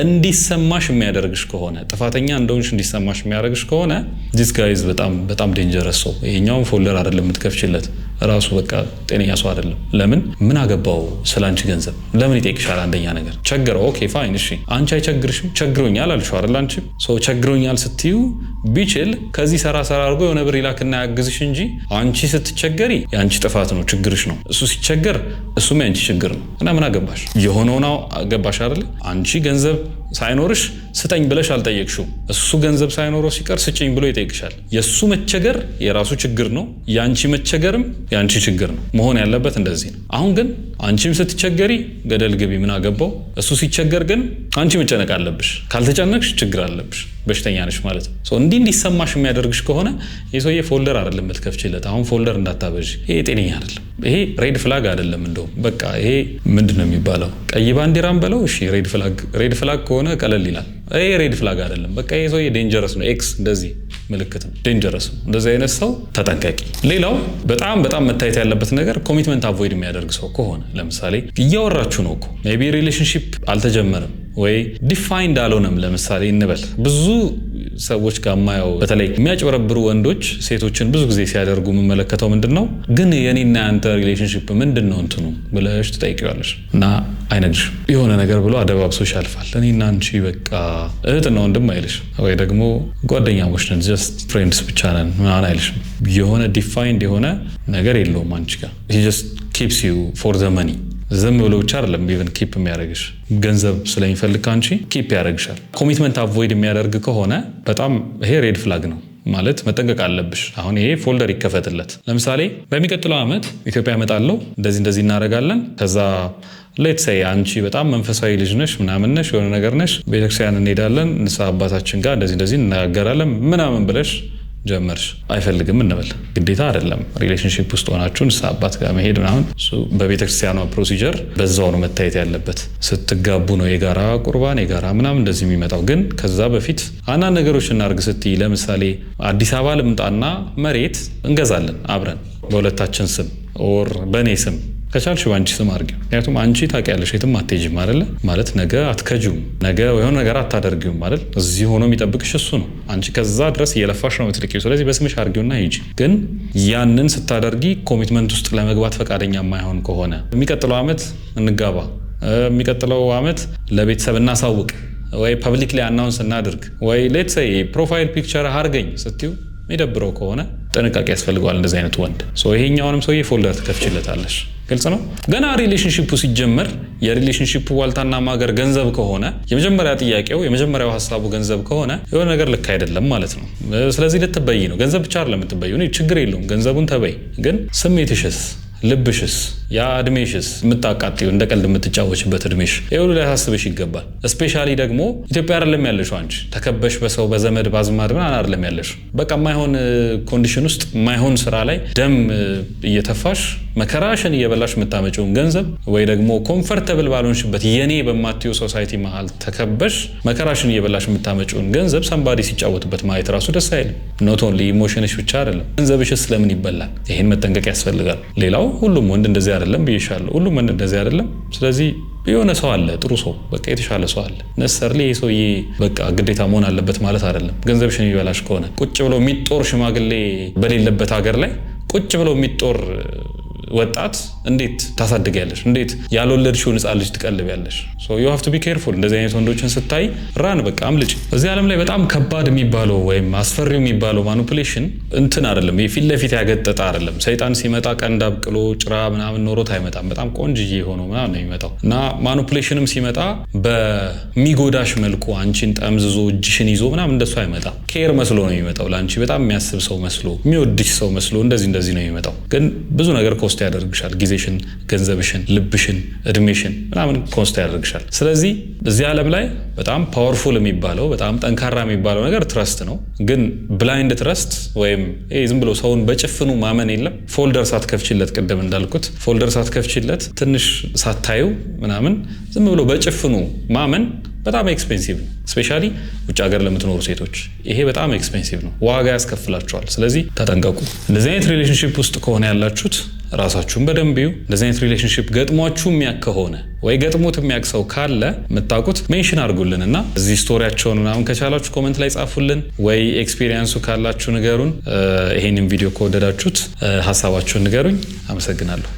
እንዲሰማሽ የሚያደርግሽ ከሆነ ጥፋተኛ እንደሆንሽ እንዲሰማሽ የሚያደርግሽ ከሆነ ዲስ ጋይዝ በጣም ዴንጀረስ ሰው። ይሄኛውን ፎልደር አይደለም የምትከፍችለት ራሱ በቃ ጤነኛ ሰው አይደለም። ለምን ምን አገባው ስላንቺ ገንዘብ ለምን ይጠይቅሻል? አንደኛ ነገር ቸገረው። ኦኬ ፋይን እሺ አንቺ አይቸግርሽም? ቸግሮኛል አልሽው አይደል? አንቺ ሰው ቸግሮኛል ስትዩ ቢችል ከዚህ ሰራ አድርጎ የሆነ ብር ይላክና ያግዝሽ እንጂ አንቺ ስትቸገሪ የአንቺ ጥፋት ነው ችግርሽ ነው። እሱ ሲቸገር እሱም የአንቺ ችግር ነው እና ምን አገባሽ? የሆነውን አገባሽ አይደል? አንቺ ገንዘብ ሳይኖርሽ ስጠኝ ብለሽ አልጠየቅሽው። እሱ ገንዘብ ሳይኖረው ሲቀር ስጭኝ ብሎ ይጠይቅሻል። የሱ መቸገር የራሱ ችግር ነው፣ ያንቺ መቸገርም ያንቺ ችግር ነው። መሆን ያለበት እንደዚህ ነው። አሁን ግን አንቺም ስትቸገሪ ገደል ግቢ ምን አገባው። እሱ ሲቸገር ግን አንቺ መጨነቅ አለብሽ። ካልተጨነቅሽ ችግር አለብሽ፣ በሽተኛ ነሽ ማለት ነው። እንዲሰማሽ የሚያደርግሽ ከሆነ የሰውዬ ፎልደር አይደለም የምትከፍችለት። አሁን ፎልደር እንዳታበዥ፣ ይሄ ጤነኛ አይደለም። ይሄ ሬድ ፍላግ አይደለም። እንደውም በቃ ይሄ ምንድነው የሚባለው? ቀይ ባንዲራም በለው እሺ፣ ሬድ ፍላግ ከሆነ ቀለል ይላል። ይሄ ሬድ ፍላግ አይደለም። በቃ ይሄ ሰውዬ ዴንጀረስ ነው። ኤክስ እንደዚህ ምልክት ነው፣ ዴንጀረስ ነው። እንደዚህ አይነት ሰው ተጠንቀቂ። ሌላው በጣም መታየት ያለበት ነገር ኮሚትመንት አቮይድ የሚያደርግ ሰው ከሆነ ለምሳሌ እያወራችሁ ነው እኮ ሜቢ ሪሌሽንሺፕ አልተጀመረም ወይ ዲፋይንድ አልሆነም ለምሳሌ እንበል። ብዙ ሰዎች ጋር ማየው በተለይ የሚያጭበረብሩ ወንዶች ሴቶችን ብዙ ጊዜ ሲያደርጉ የምመለከተው ምንድነው ግን የኔና ያንተ ሪሌሽንሺፕ ምንድነው እንትኑ ብለሽ ትጠይቂዋለሽ እና አይነግርሽ የሆነ ነገር ብሎ አደባብሶሽ ያልፋል። እኔና አንቺ በቃ እህትና ወንድም አይልሽ፣ ወይ ደግሞ ጓደኛሞች ነን ጀስት ፍሬንድስ ብቻ ነን ምናምን አይልሽ። የሆነ ዲፋይንድ የሆነ ነገር የለውም አንቺ ጋር። he just keeps you for the money። ዝም ብሎ ብቻ አይደለም ኢቭን ኪፕ የሚያደርግሽ፣ ገንዘብ ስለሚፈልግ አንቺ ኪፕ ያደርግሻል። ኮሚትመንት አቮይድ የሚያደርግ ከሆነ በጣም ይሄ ሬድ ፍላግ ነው ማለት መጠንቀቅ አለብሽ። አሁን ይሄ ፎልደር ይከፈትለት። ለምሳሌ በሚቀጥለው ዓመት ኢትዮጵያ እመጣለሁ እንደዚህ እናደርጋለን። ከዛ ሌትስ ሴይ አንቺ በጣም መንፈሳዊ ልጅ ነሽ ምናምን ነሽ የሆነ ነገር ነሽ፣ ቤተክርስቲያን እንሄዳለን፣ ንስሐ አባታችን ጋር እንደዚህ እንነጋገራለን ምናምን ብለሽ ጀመርሽ። አይፈልግም እንበል፣ ግዴታ አይደለም። ሪሌሽንሺፕ ውስጥ ሆናችሁ ንስሐ አባት ጋር መሄድ ምናምን በቤተክርስቲያኗ ፕሮሲጀር በዛው ነው መታየት ያለበት። ስትጋቡ ነው የጋራ ቁርባን የጋራ ምናምን እንደዚህ የሚመጣው። ግን ከዛ በፊት አንዳንድ ነገሮች እናርግ ስትይ ለምሳሌ አዲስ አበባ ልምጣና መሬት እንገዛለን አብረን በሁለታችን ስም ኦር በእኔ ስም ከቻልሽ ባንቺ ስም አድርጊው። ምክንያቱም አንቺ ታውቂያለሽ የትም አትሄጂም አይደለ? ማለት ነገ አትከጂውም፣ ነገ የሆነ ነገር አታደርጊውም አይደል? እዚህ ሆኖ የሚጠብቅሽ እሱ ነው። አንቺ ከዛ ድረስ እየለፋሽ ነው የምትልቂው። ስለዚህ በስምሽ አድርጊውና ሂጂ። ግን ያንን ስታደርጊ ኮሚትመንት ውስጥ ለመግባት ፈቃደኛ የማይሆን ከሆነ የሚቀጥለው ዓመት እንጋባ፣ የሚቀጥለው ዓመት ለቤተሰብ እናሳውቅ፣ ወይ ፐብሊክ ላይ አናውንስ እናድርግ፣ ወይ ሌትስ ሴይ ፕሮፋይል ፒክቸር አድርገኝ ስትዩ የሚደብረው ከሆነ ጥንቃቄ ያስፈልገዋል እንደዚህ አይነት ወንድ። ይሄኛውንም ሰውዬ ፎልደር ትከፍችለታለሽ። ግልጽ ነው። ገና ሪሌሽንሺፑ ሲጀመር የሪሌሽንሺፑ ዋልታና ማገር ገንዘብ ከሆነ የመጀመሪያ ጥያቄው የመጀመሪያው ሀሳቡ ገንዘብ ከሆነ የሆነ ነገር ልክ አይደለም ማለት ነው። ስለዚህ ልትበይ ነው። ገንዘብ ብቻ አይደለም የምትበዩ። ችግር የለውም ገንዘቡን ተበይ። ግን ስሜትሽስ፣ ልብሽስ፣ ያ እድሜሽስ የምታቃጥዩ እንደ ቀልድ የምትጫወችበት እድሜሽ ይሁሉ ሊያሳስብሽ ይገባል። ስፔሻሊ ደግሞ ኢትዮጵያ አይደለም ያለሽው አንቺ ተከበሽ በሰው በዘመድ ባዝማድ ምን አይደለም ያለሽው። በቃ የማይሆን ኮንዲሽን ውስጥ የማይሆን ስራ ላይ ደም እየተፋሽ መከራሽን እየበላሽ የምታመጪውን ገንዘብ ወይ ደግሞ ኮምፈርተብል ባልሆንሽበት የኔ በማትዩ ሶሳይቲ መሀል ተከበሽ መከራሽን እየበላሽ የምታመጪውን ገንዘብ ሰንባዲ ሲጫወትበት ማየት ራሱ ደስ አይልም። ኖት ኦንሊ ኢሞሽንሽ ብቻ አይደለም ገንዘብሽስ ስለምን ይበላል? ይሄን መጠንቀቅ ያስፈልጋል። ሌላው ሁሉም ወንድ እንደዚህ አይደለም ብዬሻለሁ። ሁሉም ወንድ እንደዚህ አይደለም። ስለዚህ የሆነ ሰው አለ፣ ጥሩ ሰው፣ በቃ የተሻለ ሰው አለ። ነሰርሊ ይሄ ሰውዬ በቃ ግዴታ መሆን አለበት ማለት አይደለም። ገንዘብሽን የሚበላሽ ከሆነ ቁጭ ብሎ የሚጦር ሽማግሌ በሌለበት ሀገር ላይ ቁጭ ብሎ የሚጦር ወጣት እንዴት ታሳድጊያለሽ? እንዴት ያልወለድሽውን ሕፃን ልጅ ትቀልቢያለሽ? ሶ ዩ ሃቭ ቱ ቢ ኬርፉል። እንደዚህ አይነት ወንዶችን ስታይ ራን በቃ አምልጭ። እዚህ ዓለም ላይ በጣም ከባድ የሚባለው ወይም አስፈሪው የሚባለው ማኒፑሌሽን እንትን አይደለም፣ የፊት ለፊት ያገጠጠ አይደለም። ሰይጣን ሲመጣ ቀንድ አብቅሎ ጭራ ምናምን ኖሮት አይመጣም። በጣም ቆንጅዬ ሆኖ ምናምን ነው የሚመጣው። እና ማኒፑሌሽንም ሲመጣ በሚጎዳሽ መልኩ አንቺን ጠምዝዞ እጅሽን ይዞ ምናምን እንደሱ አይመጣም። ኬር መስሎ ነው የሚመጣው። ለአንቺ በጣም የሚያስብ ሰው መስሎ፣ የሚወድሽ ሰው መስሎ እንደዚህ ነው የሚመጣው። ግን ብዙ ነገር ኮስት ያደርግሻል። ጊዜሽን፣ ገንዘብሽን፣ ልብሽን፣ እድሜሽን ምናምን ኮስት ያደርግሻል። ስለዚህ እዚህ ዓለም ላይ በጣም ፓወርፉል የሚባለው በጣም ጠንካራ የሚባለው ነገር ትረስት ነው። ግን ብላይንድ ትረስት ወይም ዝም ብሎ ሰውን በጭፍኑ ማመን የለም። ፎልደር ሳትከፍችለት፣ ቅድም እንዳልኩት ፎልደር ሳትከፍችለት ትንሽ ሳታዩ ምናምን ዝም ብሎ በጭፍኑ ማመን በጣም ኤክስፔንሲቭ ነው። ስፔሻሊ ውጭ ሀገር ለምትኖሩ ሴቶች ይሄ በጣም ኤክስፔንሲቭ ነው፣ ዋጋ ያስከፍላችኋል። ስለዚህ ተጠንቀቁ። እንደዚህ አይነት ሪሌሽንሺፕ ውስጥ ከሆነ ያላችሁት ራሳችሁን በደንብ እዩ። እንደዚህ አይነት ሪሌሽንሺፕ ገጥሟችሁ የሚያክ ከሆነ ወይ ገጥሞት የሚያክ ሰው ካለ የምታውቁት ሜንሽን አድርጉልን እና እዚህ ስቶሪያቸውን ምናምን ከቻላችሁ ኮመንት ላይ ጻፉልን፣ ወይ ኤክስፒሪየንሱ ካላችሁ ንገሩን። ይሄንን ቪዲዮ ከወደዳችሁት ሀሳባችሁን ንገሩኝ። አመሰግናለሁ።